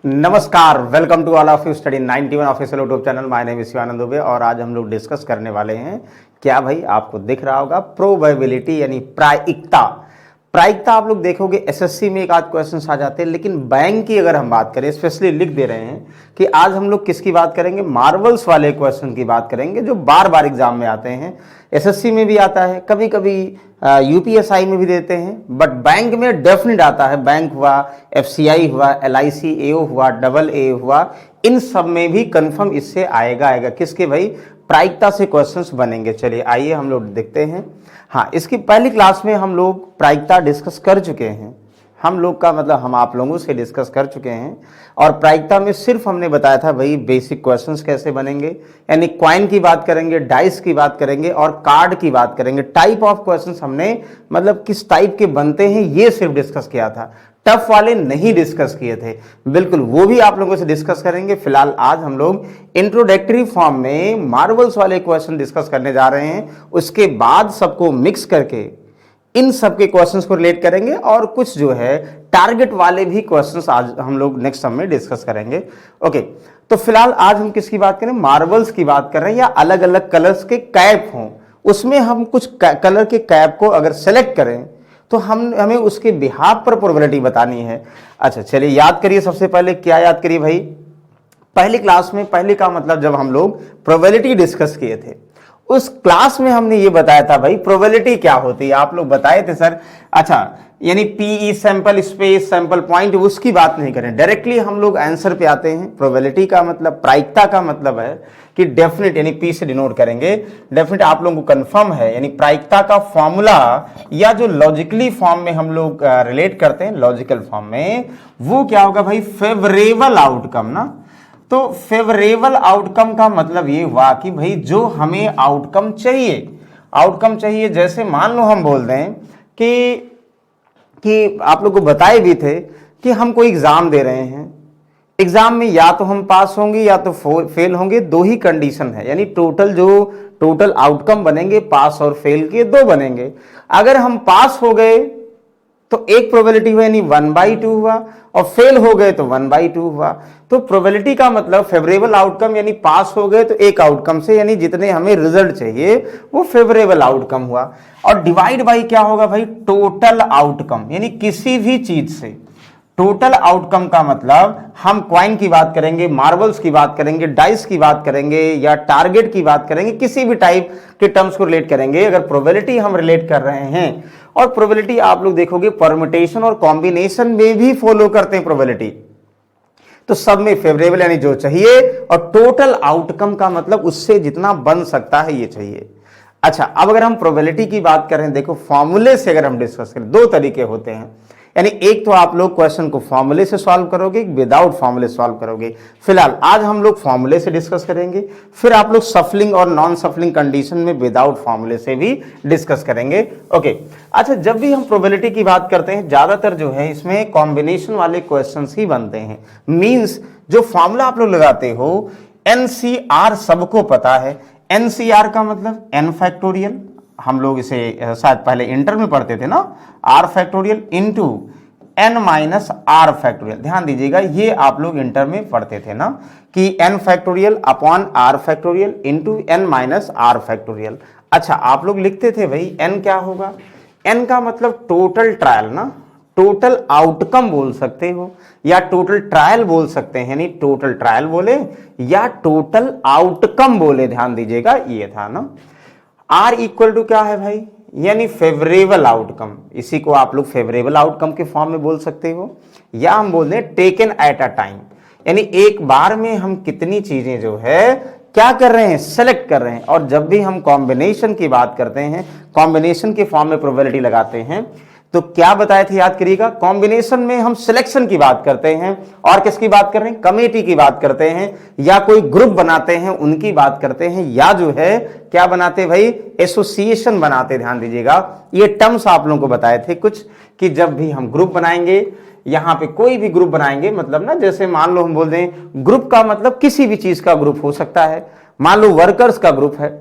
नमस्कार, welcome to all of you study 91 official YouTube channel. My name is Shivanand Dubey और आज हम लोग डिस्कस करने वाले हैं क्या भाई, आपको दिख रहा होगा प्रोबेबिलिटी यानी प्रायिकता। प्रायिकता आप लोग देखोगे एसएससी में एक आध क्वेश्चन आ जाते हैं, लेकिन बैंक की अगर हम बात करें, स्पेशली लिख दे रहे हैं कि आज हम लोग किसकी बात करेंगे, मार्वल्स वाले क्वेश्चन की बात करेंगे जो बार बार एग्जाम में आते हैं। एसएससी में भी आता है, कभी कभी यूपीएसआई में भी देते हैं, बट बैंक में डेफिनेट आता है। बैंक हुआ, एफसीआई हुआ, एलआईसी एओ हुआ, डबल ए हुआ, इन सब में भी कंफर्म इससे आएगा। किसके भाई, प्रायिकता से क्वेश्चंस बनेंगे। चलिए आइए हम लोग देखते हैं। हाँ, इसकी पहली क्लास में हम लोग प्रायिकता डिस्कस कर चुके हैं। हम लोग का मतलब हम आप लोगों से डिस्कस कर चुके हैं और प्रायिकता में सिर्फ हमने बताया था भाई बेसिक क्वेश्चंस कैसे बनेंगे, यानी क्वाइन की बात करेंगे, डाइस की बात करेंगे और कार्ड की बात करेंगे। टाइप ऑफ क्वेश्चंस हमने मतलब किस टाइप के बनते हैं ये सिर्फ डिस्कस किया था, टफ वाले नहीं डिस्कस किए थे। बिल्कुल वो भी आप लोगों से डिस्कस करेंगे। फिलहाल आज हम लोग इंट्रोडक्टरी फॉर्म में मार्वल्स वाले क्वेश्चन डिस्कस करने जा रहे हैं। उसके बाद सबको मिक्स करके इन सब के क्वेश्चंस को रिलेट करेंगे और कुछ जो है टारगेट वाले भी क्वेश्चंस आज हम लोग नेक्स्ट सब में डिस्कस करेंगे। ओके, तो फिलहाल आज हम किसकी बात करें, मार्वल्स की बात कर रहे हैं, या अलग अलग कलर्स के कैप हों, उसमें हम कुछ कलर के कैप को अगर सेलेक्ट करें तो हमें उसके बिहाफ पर प्रोबेबिलिटी बतानी है। अच्छा चलिए याद करिए, सबसे पहले क्या याद करिए भाई, पहली क्लास में, पहले का मतलब जब हम लोग प्रोबेबिलिटी डिस्कस किए थे उस क्लास में हमने ये बताया था भाई प्रोबेबिलिटी क्या होती है। आप लोग बताए थे सर, अच्छा यानी पीई सैंपल स्पेस सैंपल पॉइंट, उसकी बात नहीं करें, डायरेक्टली हम लोग आंसर पे आते हैं। प्रोबेबिलिटी का मतलब, प्रायिकता का मतलब है कि डेफिनेट, यानी पी से डिनोट करेंगे, डेफिनेट आप लोगों को कंफर्म है। यानी प्रायिकता का फॉर्मूला या जो लॉजिकली फॉर्म में हम लोग रिलेट करते हैं, लॉजिकल फॉर्म में, वो क्या होगा भाई, फेवरेबल आउटकम ना। तो फेवरेबल आउटकम का मतलब ये हुआ कि भाई जो हमें आउटकम चाहिए, जैसे मान लो हम बोल दें कि आप लोग को बताए भी थे कि हम कोई एग्जाम दे रहे हैं, एग्जाम में या तो हम पास होंगे या तो फेल होंगे, दो ही कंडीशन है। यानी टोटल आउटकम बनेंगे, पास और फेल के दो बनेंगे। अगर हम पास हो गए तो एक प्रोबेबिलिटी हुआ यानी 1/2 हुआ, और फेल हो गए तो 1/2 हुआ। तो प्रोबेबिलिटी का मतलब फेवरेबल आउटकम, यानी पास हो गए तो एक आउटकम से, यानी जितने हमें रिजल्ट चाहिए वो फेवरेबल आउटकम हुआ। और डिवाइड बाई क्या होगा भाई, टोटल आउटकम, यानी किसी भी चीज से टोटल आउटकम का मतलब हम क्वाइन की बात करेंगे, मार्बल्स की बात करेंगे, डाइस की बात करेंगे या टारगेट की बात करेंगे, किसी भी टाइप के टर्म्स को रिलेट करेंगे। अगर प्रोबेबिलिटी हम रिलेट कर रहे हैं, और प्रोबेबिलिटी आप लोग देखोगे परम्यूटेशन और कॉम्बिनेशन में भी फॉलो करते हैं प्रोबेबिलिटी, तो सब में फेवरेबल यानी जो चाहिए, और टोटल आउटकम का मतलब उससे जितना बन सकता है ये चाहिए। अच्छा, अब अगर हम प्रोबेबिलिटी की बात करें, देखो फॉर्मूले से अगर हम डिस्कस करें, दो तरीके होते हैं। यानी एक तो आप लोग क्वेश्चन को फॉर्मूले से सॉल्व करोगे, विदाउट फॉर्मूले सॉल्व करोगे। फिलहाल आज हम लोग फॉर्मूले से डिस्कस करेंगे, फिर आप लोग सफलिंग और नॉन सफलिंग कंडीशन में विदाउट फॉर्मूले से भी डिस्कस करेंगे। ओके, अच्छा जब भी हम प्रोबेबिलिटी की बात करते हैं, ज्यादातर जो है इसमें कॉम्बिनेशन वाले क्वेश्चन ही बनते हैं। मीन्स जो फॉर्मूला आप लोग लगाते हो, एनसीआर सबको पता है। एनसीआर का मतलब एन फैक्टोरियल, हम लोग इसे शायद पहले इंटर में पढ़ते थे ना, r factorial into n minus r factorial. ध्यान दीजिएगा, ये आप लोग इंटर में पढ़ते थे ना कि n factorial upon r factorial into n minus r factorial. अच्छा, आप लोग लिखते थे भाई एन क्या होगा, एन का मतलब टोटल ट्रायल ना, टोटल आउटकम बोल सकते हो या टोटल ट्रायल बोल सकते हैं, यानी टोटल ट्रायल बोले या टोटल आउटकम बोले। ध्यान दीजिएगा, ये था ना। आर इक्वल टू क्या है भाई, यानी फेवरेबल आउटकम, इसी को आप लोग फेवरेबल आउटकम के फॉर्म में बोल सकते हो, या हम बोल दें टेकन एट अ टाइम, यानी एक बार में हम कितनी चीजें जो है क्या कर रहे हैं, सेलेक्ट कर रहे हैं। और जब भी हम कॉम्बिनेशन की बात करते हैं, कॉम्बिनेशन के फॉर्म में प्रोबेबिलिटी लगाते हैं, तो क्या बताए थे याद करिएगा, कॉम्बिनेशन में हम सिलेक्शन की बात करते हैं, और किसकी बात कर रहे हैं, कमेटी की बात करते हैं, या कोई ग्रुप बनाते हैं उनकी बात करते हैं, या जो है क्या बनाते भाई, एसोसिएशन बनाते। ध्यान दीजिएगा, ये टर्म्स आप लोगों को बताए थे कुछ, कि जब भी हम ग्रुप बनाएंगे, यहां पे कोई भी ग्रुप बनाएंगे, मतलब ना जैसे मान लो हम बोल दें ग्रुप का मतलब किसी भी चीज का ग्रुप हो सकता है। मान लो वर्कर्स का ग्रुप है,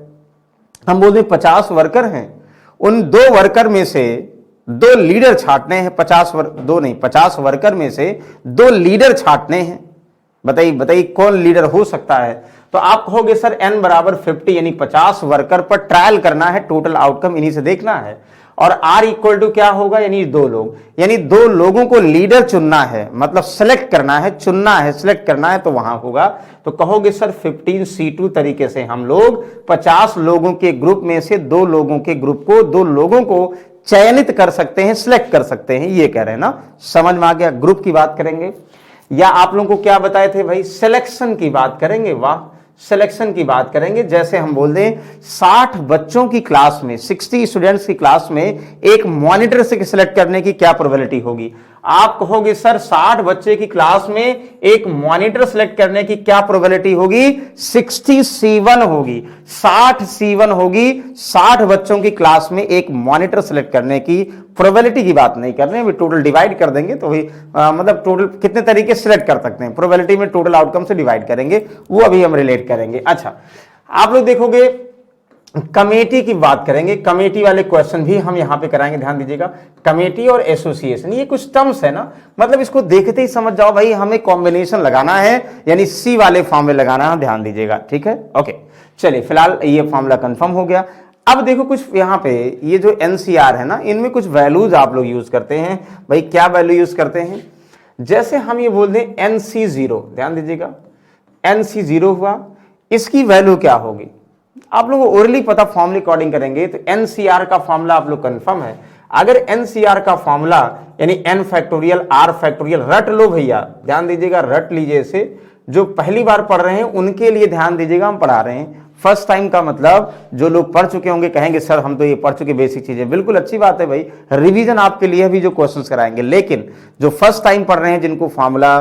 हम बोल दें 50 वर्कर हैं, उन 2 वर्कर में से 2 लीडर छांटने हैं, 50 वर्कर में से 2 लीडर छांटने हैं। बताइए बताइए कौन लीडर हो सकता है? तो आप कहोगे सर n बराबर 50 यानी 50 वर्कर पर ट्रायल करना है, टोटल आउटकम इन्हीं से देखना है। और R इक्वल टू क्या होगा, यानी 2 लोग, यानी 2 लोगों को लीडर चुनना है, मतलब सेलेक्ट करना है, चुनना है, सेलेक्ट करना है, तो वहां होगा। तो कहोगे सर 15C2 तरीके से हम लोग 50 लोगों के ग्रुप में से 2 लोगों के ग्रुप को, 2 लोगों को चयनित कर सकते हैं, सिलेक्ट कर सकते हैं, ये कह रहे हैं ना। समझ में आ गया? ग्रुप की बात करेंगे, या आप लोगों को क्या बताए थे भाई, सिलेक्शन की बात करेंगे। वाह, सिलेक्शन की बात करेंगे। जैसे हम बोल दें 60 बच्चों की क्लास में, 60 स्टूडेंट्स की क्लास में एक मॉनिटर से सिलेक्ट करने की क्या प्रोबेबिलिटी होगी? आप कहोगे सर 60 बच्चे की क्लास में एक मॉनिटर सेलेक्ट करने की क्या प्रोबेबिलिटी होगी? 60C1 होगी, 60C1 होगी। 60 बच्चों की क्लास में एक मॉनिटर सेलेक्ट करने की प्रोबेबिलिटी की बात नहीं कर रहे हैं, टोटल डिवाइड कर देंगे तो भी मतलब टोटल कितने तरीके सेलेक्ट कर सकते हैं, प्रोबेबिलिटी में टोटल आउटकम से डिवाइड करेंगे, वो अभी हम रिलेट करेंगे। अच्छा, आप लोग देखोगे कमेटी की बात करेंगे, कमेटी वाले क्वेश्चन भी हम यहां पे कराएंगे, ध्यान दीजिएगा। कमेटी और एसोसिएशन, ये कुछ टर्म्स है ना, मतलब इसको देखते ही समझ जाओ भाई हमें कॉम्बिनेशन लगाना है, यानी सी वाले फॉर्मूले लगाना है, ध्यान दीजिएगा, ठीक है। ओके, चलिए फिलहाल ये फॉर्मूला कंफर्म हो गया। अब देखो कुछ यहाँ पे ये जो एनसीआर है ना, इनमें कुछ वैल्यूज आप लोग यूज करते हैं। भाई क्या वैल्यू यूज करते हैं? जैसे हम ये बोल दें NC0, ध्यान दीजिएगा, NC0 हुआ, इसकी वैल्यू क्या होगी? आप लोगों को ओरली पता, फॉर्मूले अकॉर्डिंग करेंगे तो एनसीआर का फॉर्मूला आप लोग कंफर्म है। अगर एनसीआर का फॉर्मूला यानी n फैक्टोरियल r फैक्टोरियल, रट लो भैया, ध्यान दीजिएगा, रट लीजिए इसे। जो पहली बार पढ़ रहे हैं उनके लिए ध्यान दीजिएगा, हम पढ़ा रहे हैं। फर्स्ट टाइम का मतलब जो लोग पढ़ चुके होंगे कहेंगे सर हम तो ये पढ़ चुके बेसिक चीजें, बिल्कुल अच्छी बात है भाई, रिवीजन आपके लिए भी जो क्वेश्चंस कराएंगे। लेकिन जो फर्स्ट टाइम पढ़ रहे हैं, जिनको फॉर्मूला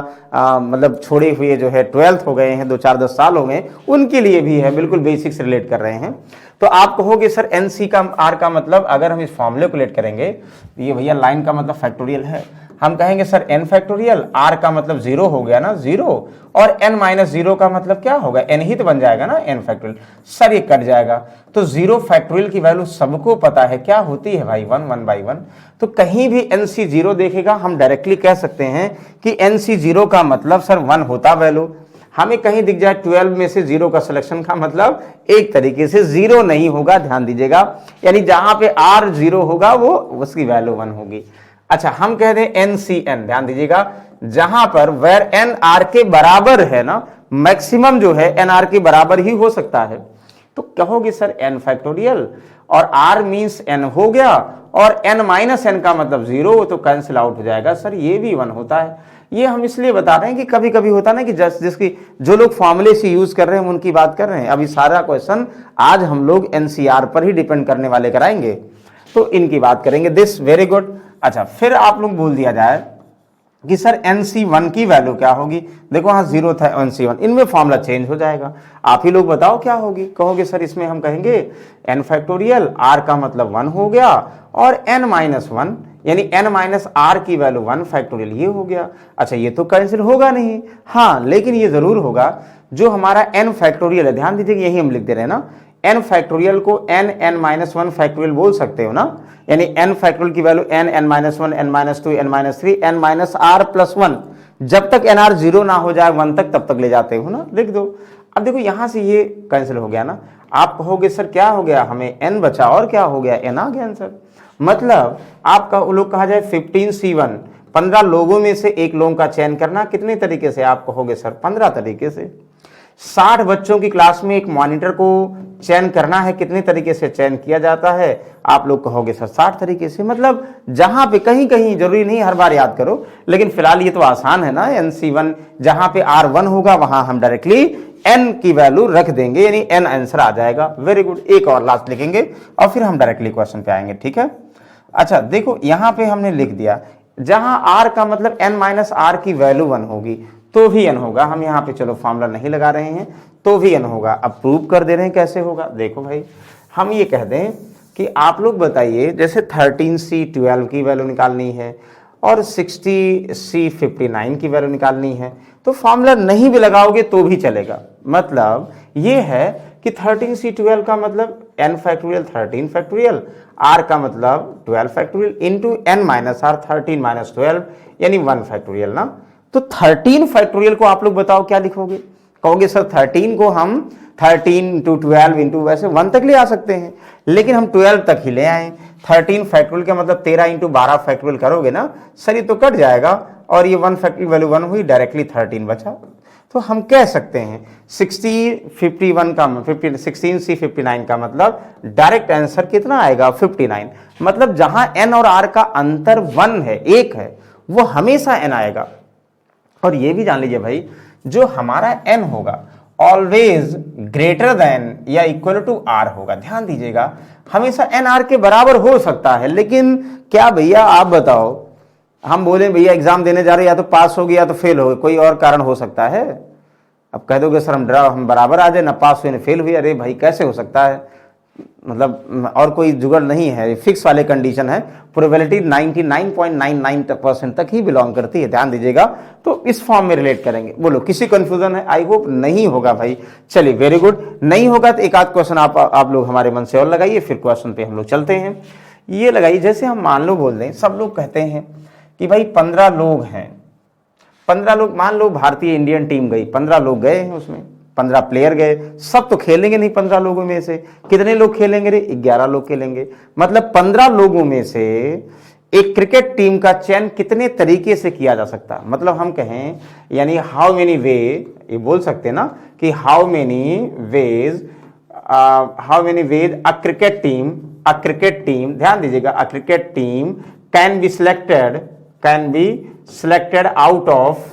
मतलब छोड़े हुए जो है 12th हो गए हैं, 2-4-10 साल हो गए, उनके लिए भी है, बिल्कुल बेसिक से रिलेट कर रहे हैं। तो आप कहोगे सर NC का R का मतलब, अगर हम इस फॉर्मूले को रिलेट करेंगे, ये भैया लाइन का मतलब फैक्टोरियल है, हम कहेंगे सर n फैक्टोरियल, R का मतलब 0 हो गया ना, 0, और n-0 का मतलब क्या होगा? n ही तो बन जाएगा ना, n फैक्टोरियल। सर ये कट जाएगा, तो 0 फैक्टोरियल की वैल्यू सबको पता है क्या होती है भाई? 1/1। तो कहीं भी NC0 देखेगा, हम डायरेक्टली कह सकते हैं कि NC0 का मतलब सर 1 होता वैल्यू। हमें कहीं दिख जाए 12 में से 0 का सिलेक्शन का मतलब एक तरीके से 0 नहीं होगा, ध्यान दीजिएगा, यानी जहां पे R 0 होगा वो उसकी वैल्यू 1 होगी। अच्छा, हम कह दें NCN, ध्यान दीजिएगा, जहां पर वेर n R के बराबर है ना, मैक्सिमम जो है n R के बराबर ही हो सकता है। तो कहोगे सर n फैक्टोरियल, और R मींस n हो गया, और n-n का मतलब 0, तो कैंसिल आउट हो जाएगा। सर ये भी 1 होता है। ये हम इसलिए बता रहे हैं कि कभी कभी होता है ना कि जिसकी जो लोग फॉर्मूले से यूज कर रहे हैं उनकी बात कर रहे हैं। अभी सारा क्वेश्चन आज हम लोग NCR पर ही डिपेंड करने वाले कराएंगे, तो इनकी बात करेंगे। This very good. अच्छा, फिर आप लोग बोल दिया जाए कि सर NC1 की वैल्यू क्या होगी? देखो हाँ 0 था NC1, इनमें फॉर्मूला चेंज हो जाएगा। आप ही लोग बताओ क्या होगी? कहोगे सर इसमें हम कहेंगे n फैक्टोरियल, R का मतलब 1 हो गया, और n-1 यानी n-R की वैल्यू 1 फैक्टोरियल, ये हो गया। अच्छा, ये तो कैंसिल होगा नहीं, हाँ, लेकिन ये जरूर होगा जो हमारा n फैक्टोरियल है, ध्यान दीजिए, यही हम लिख दे रहे हैं ना, n फैक्टोरियल को n-1 फैक्टोरियल बोल सकते हो ना, यानी n फैक्टोरियल की value n-1, n-2, n-3, n-R+1, जब तक nr 0 ना हो जाए 1 तक, तब तक ले जाते हो ना, लिख दो। अब देखो यहां से ये कैंसिल हो गया ना, आप कहोगे सर क्या हो गया, हमें n बचा और क्या हो गया, n आ गया आंसर। मतलब आपका लोग कहा जाए 15C1, 15 लोगों में से एक लोगों का चयन करना, कितने तरीके से? आप कहोगे सर 15 तरीके से। 60 बच्चों की क्लास में एक मॉनिटर को चयन करना है, कितने तरीके से चयन किया जाता है? आप लोग कहोगे सर 60 तरीके से। मतलब जहां पे कहीं कहीं, जरूरी नहीं हर बार याद करो, लेकिन फिलहाल ये तो आसान है ना, NC1 जहां पे R1 होगा वहां हम डायरेक्टली n की वैल्यू रख देंगे, यानी n आंसर आ जाएगा। Very good. एक और लास्ट लिखेंगे और फिर हम डायरेक्टली क्वेश्चन पे आएंगे, ठीक है। अच्छा देखो यहां पे हमने लिख दिया, जहां R का मतलब n-R की वैल्यू 1 होगी तो भी n होगा। हम यहाँ पे चलो फॉर्मूला नहीं लगा रहे हैं, तो भी n होगा। अब प्रूव कर दे रहे हैं, कैसे होगा? देखो भाई, हम ये कह दें कि आप लोग बताइए, जैसे 13C12 की वैल्यू निकालनी है और 60C59 की वैल्यू निकालनी है, तो फॉर्मूला नहीं भी लगाओगे तो भी चलेगा। मतलब ये है कि 13C12 का मतलब n फैक्टोरियल 13 फैक्टोरियल, R का मतलब 12 फैक्टोरियल इंटू n-R 13 - 12 यानी 1 फैक्टोरियल ना। तो 13 फैक्टोरियल को आप लोग बताओ क्या लिखोगे? कहोगे सर 13 को हम 13 इंटू 12 इंटू वैसे 1 तक ले आ सकते हैं, लेकिन हम 12 तक ही ले आए। 13 फैक्टोरियल का मतलब 13 इंटू 12 फैक्टोरियल करोगे ना सर, ये तो कट जाएगा और ये 1 फैक्टोरियल वैल्यू 1 हुई, डायरेक्टली 13 बचा। तो हम कह सकते हैं 51 का 16 C 59 का मतलब डायरेक्ट आंसर कितना आएगा? 59। मतलब जहां n और r का अंतर 1 है, 1 है, वो हमेशा n आएगा। और ये भी जान लीजिए भाई, जो हमारा n होगा ऑलवेज ग्रेटर देन या इक्वल टू r होगा। ध्यान दीजिएगा, हमेशा n r के बराबर हो सकता है, लेकिन क्या भैया आप बताओ, हम बोले भैया एग्जाम देने जा रहे हैं, या तो पास हो गया या तो फेल हो गए, कोई और कारण हो सकता है? अब कह दोगे सर हम बराबर आ जाए, ना पास हुए ना फेल हुए, अरे भाई कैसे हो सकता है? मतलब और कोई जुगाड़ नहीं है, फिक्स वाले कंडीशन है। प्रोबेबिलिटी 99.99% तक ही बिलोंग करती है, ध्यान दीजिएगा। तो इस फॉर्म में रिलेट करेंगे। बोलो किसी कंफ्यूजन है? आई होप नहीं होगा भाई। चलिए वेरी गुड। नहीं होगा तो एक आध क्वेश्चन आप लोग हमारे मन से और लगाइए, फिर क्वेश्चन पे हम लोग चलते हैं। ये लगाइए, जैसे हम मान लो बोल दें, सब लोग कहते हैं कि भाई 15 लोग हैं, 15 लोग, मान लो भारतीय इंडियन टीम गई, 15 लोग गए हैं, उसमें 15 प्लेयर गए, सब तो खेलेंगे नहीं 15 लोगों में से। कितने लोग खेलेंगे रे? 11 लोग खेलेंगे। मतलब 15 लोगों में से एक क्रिकेट टीम का चयन कितने तरीके से किया जा सकता है? मतलब हम कहें यानी हाउ मेनी वे, ये बोल सकते हैं ना कि how many ways a cricket team, ध्यान दीजिएगा, a cricket team can be selected out of,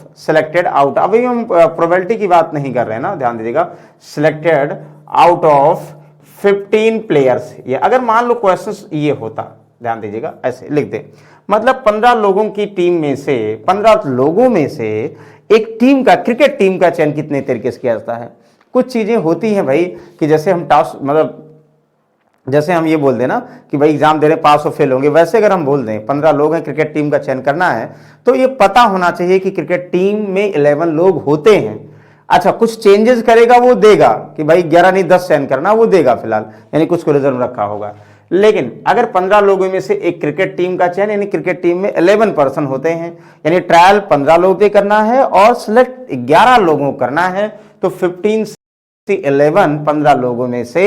अभी हम प्रोबेबिलिटी की बात नहीं कर रहे हैं ना, ध्यान दीजिएगा, सिलेक्टेड आउट ऑफ 15 प्लेयर्स। ये अगर मान लो क्वेश्चन ये होता, ध्यान दीजिएगा, ऐसे लिख दे, मतलब 15 लोगों की टीम में से, 15 लोगों में से एक टीम का, क्रिकेट टीम का चयन कितने तरीके से किया जाता है? कुछ चीजें होती हैं भाई कि जैसे हम टॉस, मतलब जैसे हम ये बोल दें ना कि भाई एग्जाम दे रहे पास और फेल होंगे, वैसे अगर हम बोल दें 15 लोग हैं, क्रिकेट टीम का चयन करना है, तो ये पता होना चाहिए कि क्रिकेट टीम में 11 लोग होते हैं। अच्छा, कुछ चेंजेस करेगा वो देगा कि भाई 11 नहीं 10 चयन करना, वो देगा फिलहाल, यानी कुछ को रिजर्व रखा होगा। लेकिन अगर 15 लोगों में से एक क्रिकेट टीम का चयन, यानी क्रिकेट टीम में 11 पर्सन होते हैं, यानी ट्रायल 15 लोगों पे करना है और सिलेक्ट 11 लोगों को करना है, तो 15 लोगों में से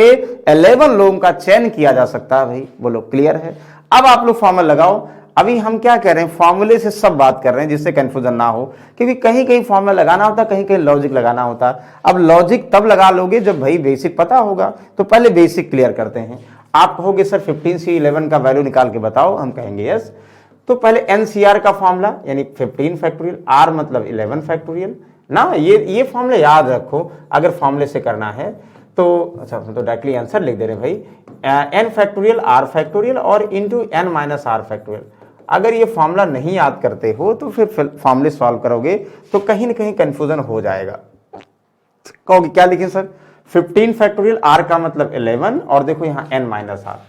11 लोगों का चयन किया जा सकता है। भाई बोलो क्लियर है? अब आप लोग फॉर्मूला लगाओ। अभी हम क्या कह रहे हैं, फॉर्मूले से सब बात कर रहे हैं जिससे कंफ्यूजन ना हो, क्योंकि कहीं कहीं फॉर्मूला लगाना होता, कहीं कहीं लॉजिक लगाना होता। अब लॉजिक तब लगा लोगे जब भाई बेसिक पता होगा, तो पहले बेसिक क्लियर करते हैं। आप कहोगे सर 15 से 11 का वैल्यू निकाल के बताओ, हम कहेंगे यस। तो पहले एनसीआर का फॉर्मूला, यानी 15 फैक्टोरियल, आर मतलब 11 फैक्टोरियल ना, ये फॉर्मूले याद रखो अगर फॉर्मूले से करना है तो। अच्छा, तो डायरेक्टली आंसर लिख दे रहे भाई, एन फैक्टोरियल आर फैक्टोरियल और into n minus r factorial. अगर ये फॉर्मूला नहीं याद करते हो तो फिर फॉर्मूले सॉल्व करोगे तो कहीं ना कहीं कंफ्यूजन हो जाएगा। कहोगे क्या लिखें सर? 15 फैक्टोरियल, आर का मतलब 11, और देखो यहाँ एन माइनस आर।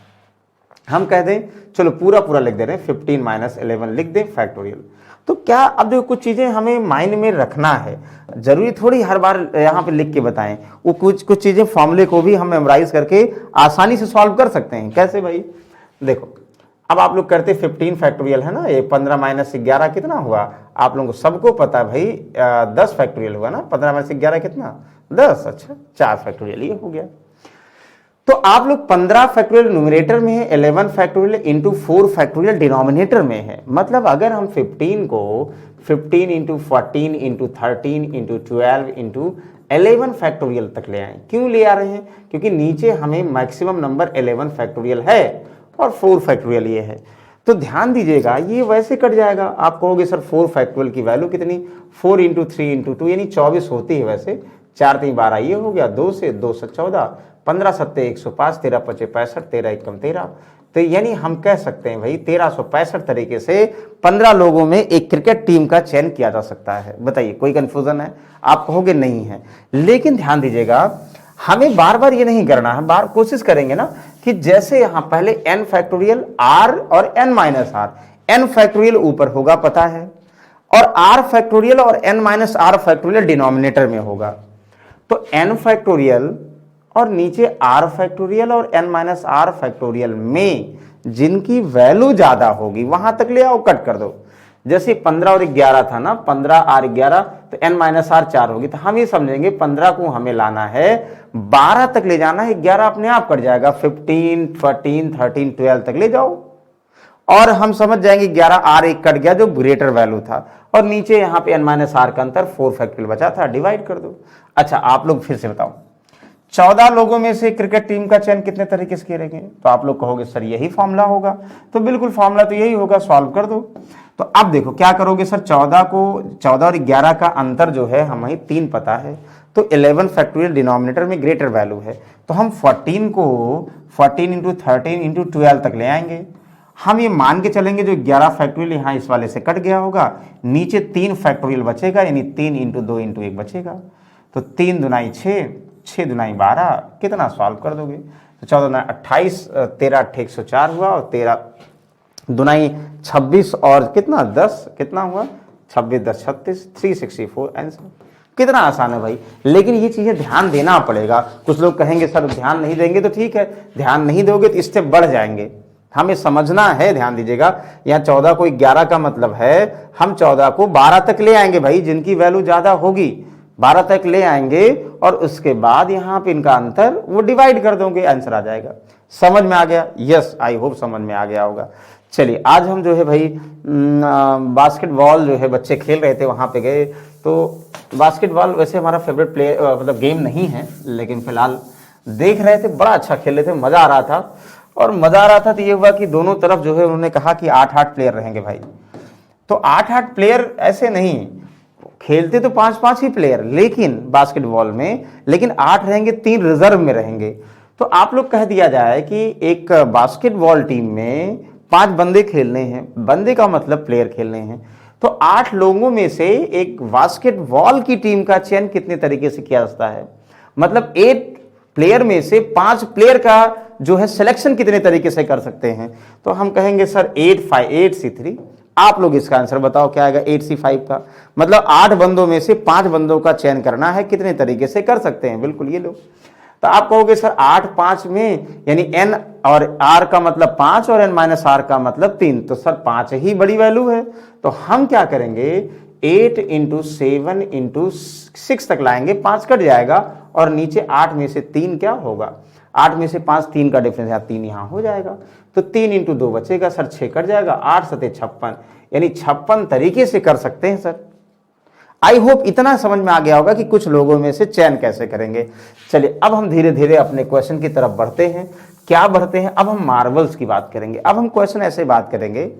हम कह दें, चलो पूरा लिख दे रहे हैं, 15 माइनस 11 लिख दें फैक्टोरियल। तो क्या, अब देखो कुछ चीजें हमें माइंड में रखना है, जरूरी थोड़ी हर बार यहाँ पे लिख के बताएं। वो कुछ चीजें फॉर्मूले को भी हम मेमोराइज करके आसानी से सॉल्व कर सकते हैं। कैसे भाई? देखो, अब आप लोग करते 15 फैक्टोरियल है ना, ये 15 माइनस 11 कितना हुआ? आप लोगों को सबको पता है भाई, 10 फैक्टोरियल हुआ ना। 15 माइनस 11 कितना? 10। अच्छा, 4 फैक्टोरियल ये हो गया। तो आप लोग 15 फैक्टोरियल न्यूमरेटर में है, 11 फैक्टोरियल इंटू 4 फैक्टोरियल डिनोमिनेटर में है। मतलब अगर हम 15 को 15 into 14 into 13 into 12 into 11 factorial तक ले आए। क्यों ले आ रहे हैं? क्योंकि नीचे हमें मैक्सिमम नंबर 11 फैक्टोरियल है और 4 फैक्टोरियल ये है। तो ध्यान दीजिएगा, ये वैसे कट जाएगा। आप कहोगे सर 4 फैक्टोरियल की वैल्यू कितनी? 4 इंटू 3 इंटू 2 यानी 24 होती है वैसे। 4 3 12 ये हो गया, 2 से 2 से 14, 15 7 105, 13 5 65, 13 1 13। तो यानी हम कह सकते हैं भाई 1365 तरीके से 15 लोगों में एक क्रिकेट टीम का चयन किया जा सकता है। बताइए कोई कंफ्यूजन है? आप कहोगे नहीं है, लेकिन ध्यान दीजिएगा, हमें बार बार ये नहीं करना है। बार कोशिश करेंगे ना कि जैसे यहां पहले n फैक्टोरियल r और n minus r, n factorial ऊपर होगा पता है, और r फैक्टोरियल और n minus r factorial denominator में होगा। तो n फैक्टोरियल और नीचे r फैक्टोरियल और n माइनस आर फैक्टोरियल में जिनकी वैल्यू ज्यादा होगी वहां तक ले आओ, कट कर दो। जैसे 15 और 11 था ना, 15 और 11 तो n माइनस आर 4 होगी। तो हम ये समझेंगे 15 को हमें लाना है 12 तक ले जाना है, 11 अपने आप कट जाएगा, 15, 14, 13, 12 तक ले जाओ और हम समझ जाएंगे 11 आर एक कट गया जो ग्रेटर वैल्यू था, और नीचे यहाँ पे n माइनस आर का अंतर 4 फैक्टोरियल बचा था, डिवाइड कर दो। अच्छा आप लोग फिर से बताओ 14 लोगों में से क्रिकेट टीम का चयन कितने तरीके से करेंगे? तो आप लोग कहोगे सर यही फॉर्मूला होगा, तो बिल्कुल फॉर्मूला तो यही होगा, सॉल्व कर दो। तो अब देखो क्या करोगे सर, 14 और 11 का अंतर जो है हमें 3 पता है, तो 11 फैक्टोरियल डिनोमिनेटर में ग्रेटर वैल्यू है, तो हम 14 को 14 इंटू 13 इंटू 12 तक ले आएंगे। हम ये मान के चलेंगे जो 11 फैक्टोरियल यहाँ इस वाले से कट गया होगा, नीचे 3 फैक्टोरियल बचेगा, यानी 3 इंटू 2 इंटू 1 बचेगा। तो 3 दुनाई 6, 6 दुनाई 12, कितना सॉल्व कर दोगे? तो 14 दुनाई 28, 13 8 104 हुआ, और 13 दुनाई 26 और कितना 10, कितना हुआ 26 10 36, 364 आंसर। कितना आसान है भाई, लेकिन ये चीजें ध्यान देना पड़ेगा। कुछ लोग कहेंगे सर ध्यान नहीं देंगे, तो ठीक है, ध्यान नहीं दोगे तो स्टेप बढ़ जाएंगे, हमें समझना है, ध्यान दीजिएगा। यहाँ 14 को 11 का मतलब है हम 14 को 12 तक ले आएंगे भाई, जिनकी वैल्यू ज्यादा होगी 12 तक ले आएंगे, और उसके बाद यहाँ पे इनका अंतर वो डिवाइड कर दोगे, आंसर आ जाएगा। समझ में आ गया? यस, आई होप समझ में आ गया होगा। चलिए आज हम जो है भाई बास्केटबॉल जो है बच्चे खेल रहे थे, वहाँ पे गए। तो बास्केटबॉल वैसे हमारा फेवरेट प्ले मतलब गेम नहीं है, लेकिन फिलहाल देख रहे थे, बड़ा अच्छा खेल रहे थे, मज़ा आ रहा था। और मज़ा आ रहा था तो ये हुआ कि दोनों तरफ जो है उन्होंने कहा कि 8-8 प्लेयर रहेंगे भाई। तो 8-8 प्लेयर ऐसे नहीं, खेलते तो 5-5 ही प्लेयर लेकिन बास्केटबॉल में, लेकिन 8 रहेंगे, 3 रिजर्व में रहेंगे। तो आप लोग कह दिया जाए कि एक बास्केटबॉल टीम में 5 बंदे खेलने हैं, बंदे का मतलब प्लेयर खेलने हैं, तो 8 लोगों में से एक बास्केटबॉल की टीम का चयन कितने तरीके से किया जाता है? मतलब 8 प्लेयर में से 5 प्लेयर का जो है सिलेक्शन कितने तरीके से कर सकते हैं? तो हम कहेंगे सर 8C3। आप लोग इसका आंसर बताओ क्या आएगा 8C5 का? मतलब 8 बंदों में से 5 बंदों का चयन करना है, कितने तरीके से कर सकते हैं? बिल्कुल ये लोग। तो आप कहोगे सर 8 5 में, यानी n और r का मतलब 5 और n माइनस r का मतलब 3, तो सर 5 ही बड़ी वैल्यू है। तो हम क्या करेंगे 8 इंटू 7 इंटू 6 तक लाएंगे, 5 कट जाएगा, और नीचे 8 में से 3 क्या होगा? 8 में से 5, 3 का डिफरेंस है, 3 यहाँ हो जाएगा, तो 3 इंटू 2 बचेगा सर, 6 कट जाएगा, 8 सते 56, यानी 56 तरीके से कर सकते हैं सर। आई होप इतना समझ में आ गया होगा कि कुछ लोगों में से चयन कैसे करेंगे। चलिए अब हम धीरे धीरे अपने क्वेश्चन की तरफ बढ़ते हैं। क्या बढ़ते हैं? अब हम मार्बल्स की बात करेंगे। अब हम क्वेश्चन ऐसे बात करेंगे,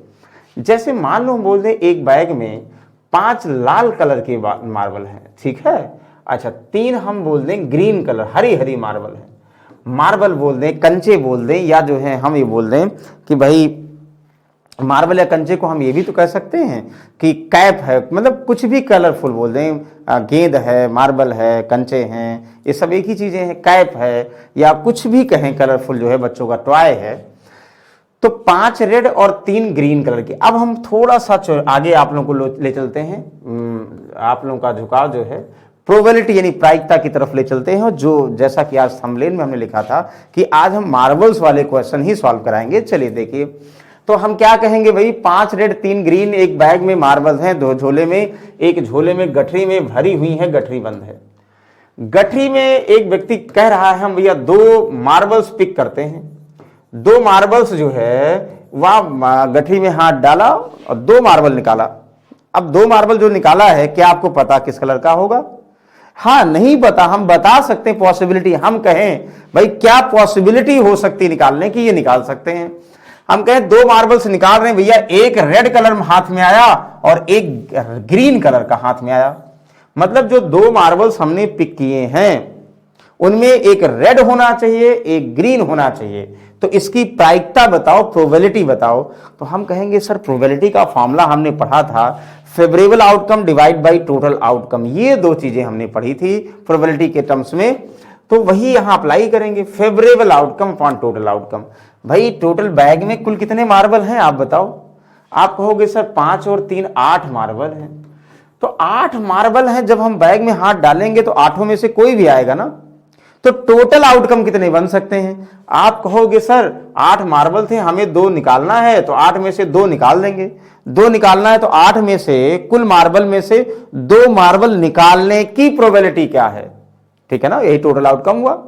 जैसे मान लो हम बोल दें एक बैग में 5 लाल कलर के मार्बल हैं, ठीक है। अच्छा 3 हम बोल दें green colour, Hari Hari marble है, मार्बल बोल दें, कंचे बोल दें, या जो है हम ये बोल दें कि भाई मार्बल या कंचे को हम ये भी तो कह सकते हैं कि कैप है, मतलब कुछ भी कलरफुल बोल दें, गेंद है, मार्बल है, कंचे हैं, ये सब एक ही चीजें हैं, कैप है, या कुछ भी कहें कलरफुल जो है बच्चों का टॉय है। तो 5 रेड और 3 ग्रीन कलर के। अब हम थोड़ा सा आगे आप लोगों को ले चलते हैं, आप लोगों का झुकाव जो है प्रोबेबिलिटी यानी प्रायिकता की तरफ ले चलते हैं, जो जैसा कि आज थंबनेल में हमने लिखा था कि आज हम मार्बल्स वाले क्वेश्चन ही सॉल्व कराएंगे। चलिए देखिए, तो हम क्या कहेंगे भाई 5 रेड 3 ग्रीन, एक बैग में मार्बल्स हैं, 2 झोले में, एक झोले में गठरी में भरी हुई है, गठरी बंद है। गठरी में एक व्यक्ति कह रहा है हम भैया 2 मार्बल्स पिक करते हैं। 2 मार्बल्स जो है वह गठरी में हाथ डाला और 2 मार्बल निकाला। अब 2 मार्बल जो निकाला है, क्या आपको पता किस कलर का होगा? हाँ नहीं पता, हम बता सकते हैं पॉसिबिलिटी। हम कहें भाई क्या पॉसिबिलिटी हो सकती निकालने की, ये निकाल सकते हैं। हम कहें 2 मार्बल्स निकाल रहे हैं भैया, एक रेड कलर हाथ में आया और एक ग्रीन कलर का हाथ में आया। मतलब जो 2 मार्बल्स हमने पिक किए हैं उनमें एक रेड होना चाहिए, एक ग्रीन होना चाहिए। तो इसकी प्रायिकता बताओ, प्रोबेबिलिटी बताओ। तो हम कहेंगे सर प्रोबेबिलिटी का फॉर्मूला हमने पढ़ा था, favourable outcome divide by total outcome. ये 2 चीजें हमने पढ़ी थी प्रोबेबिलिटी के टर्म्स में, तो वही यहां अप्लाई करेंगे, favourable outcome upon total outcome. भाई टोटल बैग में कुल कितने मार्बल हैं आप बताओ? आप कहोगे सर 5 और 3 8 मार्बल हैं। तो 8 मार्बल हैं, जब हम बैग में हाथ डालेंगे तो 8 में से कोई भी आएगा ना। तो टोटल आउटकम कितने बन सकते हैं? आप कहोगे सर 8 मार्बल थे, हमें 2 निकालना है, तो 8 में से 2 निकाल देंगे। 2 निकालना है तो 8 में से, कुल मार्बल में से 2 मार्बल निकालने की प्रोबेबिलिटी क्या है? ठीक है ना, यही टोटल आउटकम हुआ।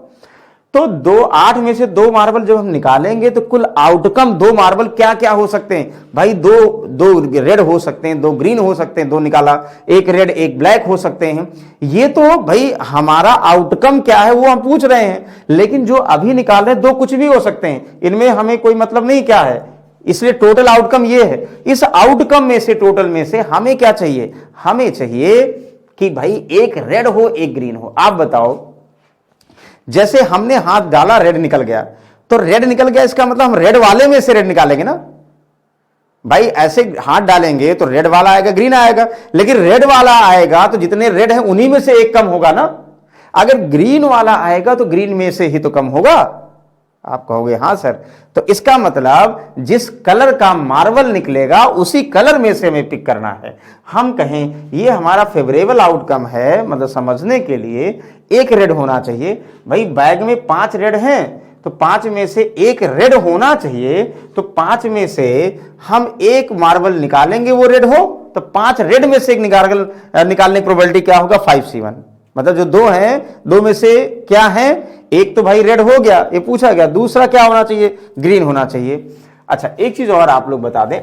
तो 8 में से 2 मार्बल जब हम निकालेंगे तो कुल आउटकम 2 मार्बल क्या क्या हो सकते हैं भाई? 2 रेड हो सकते हैं, 2 ग्रीन हो सकते हैं, 2 निकाला, 1 रेड 1 ब्लैक हो सकते हैं। ये तो भाई हमारा आउटकम क्या है वो हम पूछ रहे हैं, लेकिन जो अभी निकाल रहे हैं 2 कुछ भी हो सकते हैं, इनमें हमें कोई मतलब नहीं क्या है, इसलिए टोटल आउटकम ये है। इस आउटकम में से, टोटल में से हमें क्या चाहिए? हमें चाहिए कि भाई 1 रेड हो 1 ग्रीन हो। आप बताओ, जैसे हमने हाथ डाला रेड निकल गया, तो रेड निकल गया इसका मतलब हम रेड वाले में से रेड निकालेंगे ना भाई। ऐसे हाथ डालेंगे तो रेड वाला आएगा ग्रीन आएगा, लेकिन रेड वाला आएगा तो जितने रेड हैं उन्हीं में से 1 कम होगा ना। अगर ग्रीन वाला आएगा तो ग्रीन में से ही तो कम होगा। आप कहोगे हां सर, तो इसका मतलब जिस कलर का मार्बल निकलेगा उसी कलर में से हमें पिक करना है। हम कहें ये हमारा फेवरेबल आउटकम है, मतलब समझने के लिए 1 रेड होना चाहिए। भाई बैग में 5 रेड हैं तो 5 में से 1 रेड होना चाहिए, तो 5 में से हम 1 मार्बल निकालेंगे वो रेड हो, तो 5 रेड में से 1 निकालने की प्रोबेबिलिटी क्या होगा? 5C1। मतलब जो 2 हैं, 2 में से क्या है? 1 तो भाई रेड हो गया, ये पूछा गया, दूसरा क्या होना चाहिए? ग्रीन होना चाहिए। अच्छा, एक चीज और आप लोग बता दें,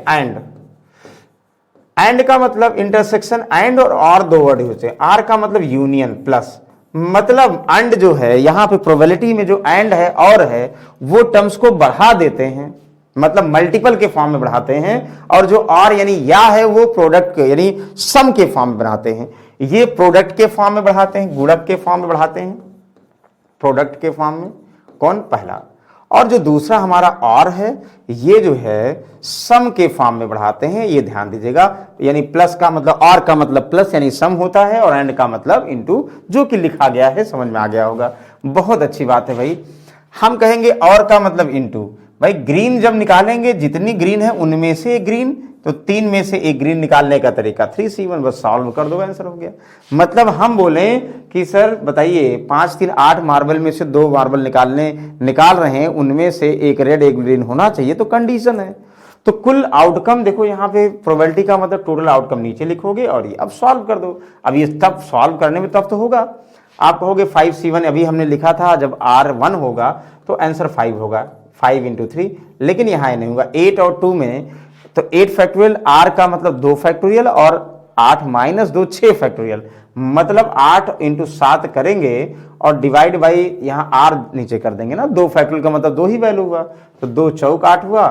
एंड का मतलब इंटरसेक्शन, एंड और 2 वर्ड होते हैं। आर का मतलब यूनियन प्लस, मतलब एंड जो है यहां पे प्रोबेबिलिटी में जो एंड है और है वो टर्म्स को बढ़ा देते हैं, मतलब मल्टीपल के फॉर्म में बढ़ाते हैं, और जो और यानी या है वो प्रोडक्ट यानी सम के फॉर्म में बढ़ाते हैं। ये प्रोडक्ट के फॉर्म में बढ़ाते हैं, गुणक के फॉर्म में बढ़ाते हैं, प्रोडक्ट के फॉर्म में, कौन? पहला। और जो दूसरा हमारा और है ये जो है सम के फॉर्म में बढ़ाते हैं, ये ध्यान दीजिएगा। यानी प्लस का मतलब, और का मतलब प्लस यानी सम होता है, और एंड का मतलब इनटू, जो कि लिखा गया है, समझ में आ गया होगा। बहुत अच्छी बात है भाई। हम कहेंगे और का मतलब इनटू, भाई ग्रीन जब निकालेंगे जितनी ग्रीन है उनमें से ग्रीन, तो 3 में से 1 ग्रीन निकालने का तरीका 3C1, बस सॉल्व कर दो, आंसर हो गया। मतलब हम बोलें कि सर बताइए 5 3 8 मार्बल में से 2 मार्बल निकाल रहे हैं, उनमें से 1 रेड 1 ग्रीन होना चाहिए, तो कंडीशन है। तो कुल आउटकम देखो यहाँ पे प्रोबेबिलिटी का मतलब टोटल आउटकम नीचे लिखोगे और ये अब सॉल्व कर दो। अब ये तब सॉल्व करने में तब तो होगा, आप कहोगे 5C1 अभी हमने लिखा था, जब R1 होगा तो आंसर 5 होगा, 5 × 3, लेकिन यहाँ नहीं होगा। 8 और 2 में तो 8 फैक्टोरियल, R का मतलब 2 फैक्टोरियल, और 8 - 2 6 फैक्टोरियल, मतलब 8 × 7 करेंगे और डिवाइड बाई यहाँ R नीचे कर देंगे ना, 2 फैक्टोरियल का मतलब 2 ही वैल्यू हुआ, तो 2 चौक 8 हुआ।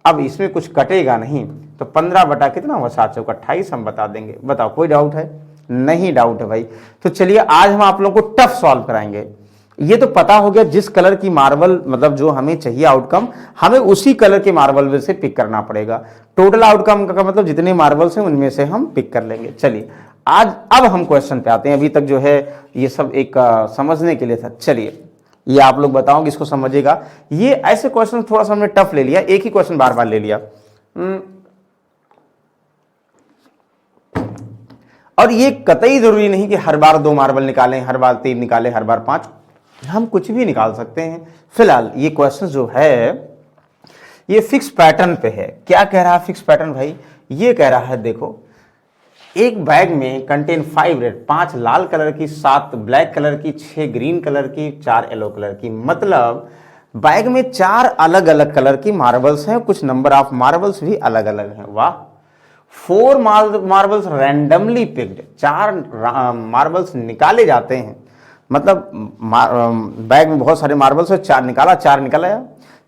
अब इसमें कुछ कटेगा नहीं, तो 15 बटा कितना हुआ? 7 चौक 28 हम बता देंगे। बताओ कोई डाउट है? नहीं डाउट है भाई। तो चलिए आज हम आप लोगों को टफ सॉल्व कराएंगे। ये तो पता हो गया जिस कलर की मार्बल, मतलब जो हमें चाहिए आउटकम, हमें उसी कलर के मार्बल से पिक करना पड़ेगा। टोटल आउटकम का मतलब जितने मार्बल्स हैं उनमें से हम पिक कर लेंगे। चलिए आज अब हम क्वेश्चन पे आते हैं। अभी तक जो है ये सब एक समझने के लिए था। चलिए ये आप लोग बताओगे, इसको समझिएगा। ये ऐसे क्वेश्चन थोड़ा सा हमने टफ ले लिया, एक ही क्वेश्चन बार बार ले लिया, और ये कतई जरूरी नहीं कि हर बार 2 मार्बल निकालें, हर बार 3 निकालें, हर बार 5, हम कुछ भी निकाल सकते हैं। फिलहाल ये क्वेश्चन जो है ये फिक्स पैटर्न पे है। क्या कह रहा है फिक्स पैटर्न भाई? ये कह रहा है देखो, एक बैग में कंटेन 5 रेड, 5 लाल कलर की, 7 ब्लैक कलर की, 6 ग्रीन कलर की, 4 येलो कलर की। मतलब बैग में 4 अलग अलग कलर की मार्बल्स हैं, कुछ नंबर ऑफ मार्बल्स भी अलग अलग हैं। वाह। 4 मार्बल्स रैंडमली पिक्ड, 4 मार्बल्स निकाले जाते हैं। मतलब बैग में बहुत सारे मार्बल्स है, 4 निकाला।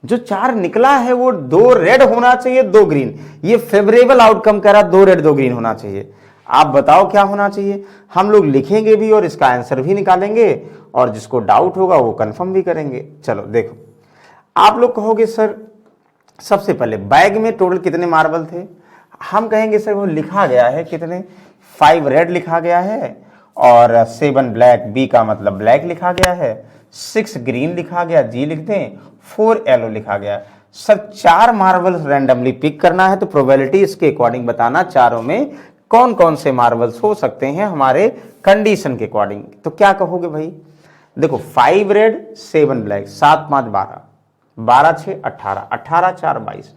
जो 4 निकला है वो 2 रेड होना चाहिए, 2 ग्रीन। ये फेवरेबल आउटकम कह रहा, 2 रेड 2 ग्रीन होना चाहिए। आप बताओ क्या होना चाहिए? हम लोग लिखेंगे भी और इसका आंसर भी निकालेंगे, और जिसको डाउट होगा वो कंफर्म भी करेंगे। चलो देखो, आप लोग कहोगे सर सबसे पहले बैग में टोटल कितने मार्बल थे? हम कहेंगे सर वो लिखा गया है कितने, 5 रेड लिखा गया है, और 7 ब्लैक, बी का मतलब ब्लैक लिखा गया है, 6 ग्रीन लिखा गया, जी लिख दें, 4 येलो लिखा गया। सर 4 मार्बल्स रैंडमली पिक करना है, तो प्रोबेबिलिटी इसके अकॉर्डिंग बताना चारों में कौन कौन से मार्बल्स हो सकते हैं हमारे कंडीशन के अकॉर्डिंग। तो क्या कहोगे भाई? देखो 5 रेड 7 ब्लैक, 7 5 12, 12 6 18, 18 4 22,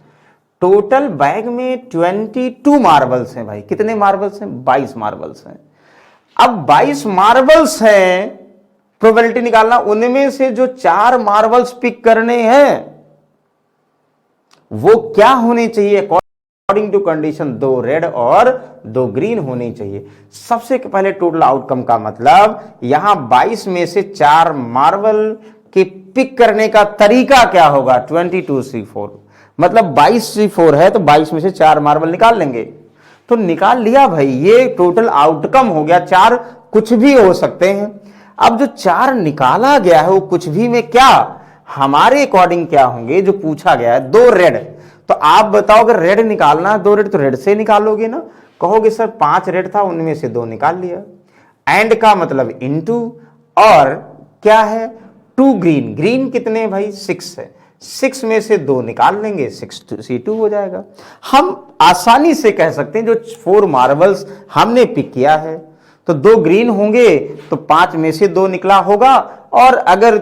टोटल बैग में 22 मार्बल्स हैं भाई। कितने मार्बल्स हैं? 22 मार्बल्स हैं। अब 22 मार्बल्स हैं, प्रोबेबिलिटी निकालना, उनमें से जो 4 मार्बल्स पिक करने हैं वो क्या होने चाहिए अकॉर्डिंग टू कंडीशन? 2 रेड और 2 ग्रीन होनी चाहिए। सबसे पहले टोटल आउटकम का मतलब यहां 22 में से 4 मार्बल के पिक करने का तरीका क्या होगा? 22C4, मतलब 22C4 है तो 22 में से 4 मार्बल निकाल लेंगे। तो निकाल लिया भाई, ये टोटल आउटकम हो गया। 4 कुछ भी हो सकते हैं। अब जो 4 निकाला गया है वो कुछ भी में क्या हमारे अकॉर्डिंग क्या होंगे? जो पूछा गया है 2 रेड, तो आप बताओ अगर रेड निकालना है 2 रेड तो रेड से निकालोगे ना। कहोगे सर 5 रेड था उनमें से 2 निकाल लिया। एंड का मतलब इनटू, और क्या है 2 ग्रीन, ग्रीन कितने हैं भाई? 6 है, 6 में से 2 निकाल लेंगे, 6C2 हो जाएगा। हम आसानी से कह सकते हैं जो 4 मार्बल्स हमने पिक किया है तो 2 ग्रीन होंगे तो 5 में से 2 निकला होगा, और अगर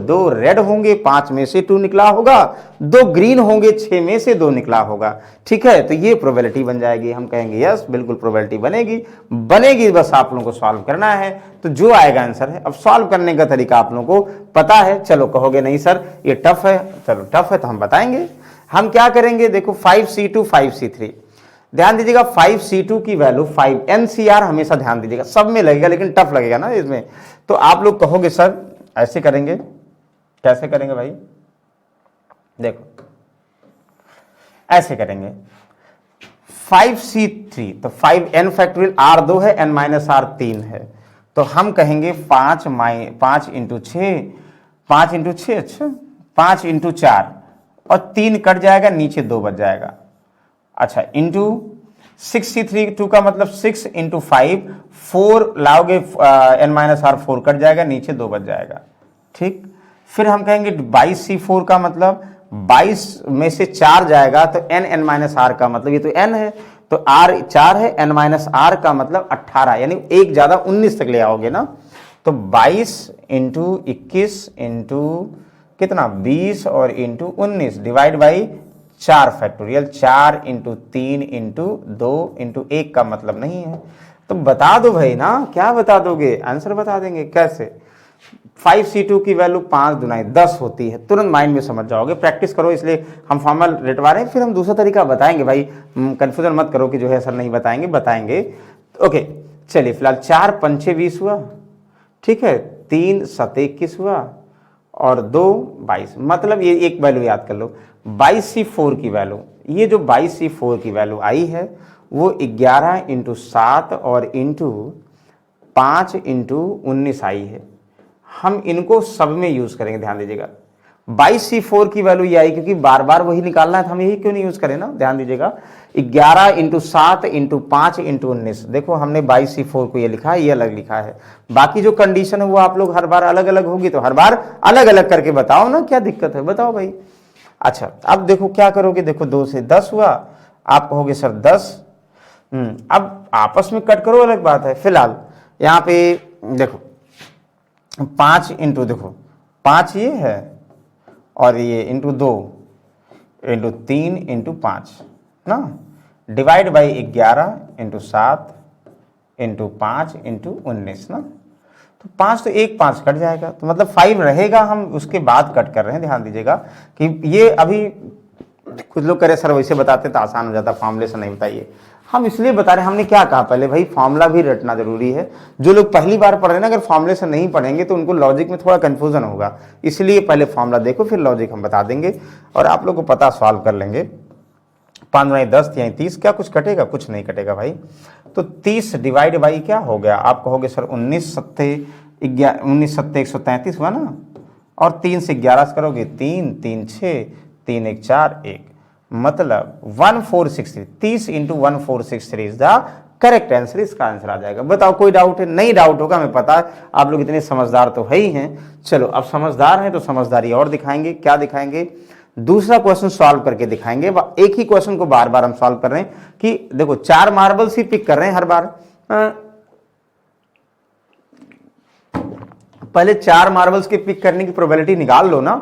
2 रेड होंगे 5 में से 2 निकला होगा, 2 ग्रीन होंगे 6 में से 2 निकला होगा। ठीक है, तो ये प्रोबेबिलिटी बन जाएगी। हम कहेंगे यस बिल्कुल प्रोबेबिलिटी बनेगी, बस आप लोगों को सॉल्व करना है। तो जो आएगा आंसर है। अब सॉल्व करने का तरीका आप लोगों को पता है। चलो कहोगे नहीं सर ये टफ है, चलो टफ है तो हम बताएंगे। हम क्या करेंगे, देखो 5C2 5C3, ध्यान दीजिएगा 5C2 की वैल्यू 5, NCR हमेशा ध्यान दीजिएगा, सब में लगेगा लेकिन टफ लगेगा ना इसमें। तो आप लोग कहोगे सर ऐसे करेंगे, कैसे करेंगे भाई? देखो ऐसे करेंगे 5C3 तो 5n फैक्टोरियल, R2 है, n माइनस R 3 है, तो हम कहेंगे 5 इंटू 6, 5 इंटू 6, अच्छा 5 इंटू 4 और 3 कट जाएगा, नीचे 2 बच जाएगा। अच्छा इंटू 6C3 2 का मतलब 6 इंटू 5, 4 लाओगे n माइनस R 4 कट जाएगा, नीचे 2 बच जाएगा। ठीक, फिर हम कहेंगे 22C4 का मतलब 22 में से 4 जाएगा तो n माइनस R का मतलब ये तो n है तो R 4 है, n माइनस R का मतलब 18, यानी एक ज्यादा 19 तक ले आओगे ना। तो 22 इंटू 21 इंटू कितना 20 और into 19 divide by 4 factorial, 4 into 3 into 2 into 1 का मतलब नहीं है। तो बता दो भाई ना, क्या बता दोगे? आंसर बता देंगे। कैसे? 5C2 की वैल्यू 5 दुनाई 10 होती है, तुरंत माइंड में समझ जाओगे। प्रैक्टिस करो, इसलिए हम फॉर्मल रटवा रहे हैं, फिर हम दूसरा तरीका बताएंगे भाई। कंफ्यूजन मत करो कि जो है सर नहीं बताएंगे। ओके चलिए, फिलहाल 4 पंचे 20 हुआ, ठीक है, 3 7 21 हुआ और 2 22, मतलब ये एक वैल्यू याद कर लो 22C4 की वैल्यू, ये जो 22C4 की वैल्यू आई है वो 11 इंटू 7 और इंटू 5 इंटू 19 आई है। हम इनको सब में यूज करेंगे, ध्यान दीजिएगा। 22C4 की वैल्यू ये आई क्योंकि बार बार वही निकालना है तो हम यही क्यों नहीं यूज करें ना। ध्यान दीजिएगा 11 इंटू 7 इंटू 5 इंटू 19, देखो हमने 22C4 को ये लिखा है, ये अलग लिखा है। बाकी जो कंडीशन है वो आप लोग हर बार अलग अलग होगी तो हर बार अलग अलग करके बताओ ना, क्या दिक्कत है बताओ भाई। अच्छा अब देखो क्या करोगे, देखो 2 से 10 हुआ, आप कहोगे सर 10, अब आपस में कट करो अलग बात है। फिलहाल यहाँ पे देखो 5 इंटू, देखो 5 ये है और ये इंटू 2 इंटू 3 इंटू 5 ना, divide by 11 into 7 into 5 into 19 ना। तो 5 तो एक 5 कट जाएगा तो मतलब 5 रहेगा, हम उसके बाद कट कर रहे हैं। ध्यान दीजिएगा कि ये अभी कुछ लोग करे सर वैसे बताते तो आसान हो जाता, फॉर्मूले से नहीं बताइए। हम इसलिए बता रहे हैं, हमने क्या कहा पहले भाई, फॉर्मूला भी रटना जरूरी है। जो लोग पहली बार पढ़ रहे हैं ना, अगर फॉर्मूले से नहीं पढ़ेंगे तो उनको लॉजिक में थोड़ा कंफ्यूजन होगा, इसलिए पहले फॉर्मूला देखो फिर लॉजिक हम बता देंगे और आप लोग को पता सॉल्व कर लेंगे। 5 दुनी 10 यानी 30, क्या कुछ कटेगा? कुछ नहीं कटेगा भाई। तो 30 डिवाइड बाई क्या हो गया, आप कहोगे सर 19 सत्ते 133 हुआ ना, और 3 से 11 से करोगे 3 3 6 3 1 4 1, मतलब 1463, 30 into 1463 is the correct answer. इसका आंसर आ जाएगा। बताओ कोई डाउट है? नहीं डाउट होगा, हमें पता है आप लोग इतने समझदार तो है ही हैं। चलो अब समझदार हैं तो समझदारी और दिखाएंगे। क्या दिखाएंगे? दूसरा क्वेश्चन सॉल्व करके दिखाएंगे। एक ही क्वेश्चन को बार बार हम सॉल्व कर रहे हैं कि देखो 4 मार्बल्स ही पिक कर रहे हैं हर बार। पहले 4 मार्बल्स के पिक करने की प्रोबेबिलिटी निकाल लो ना।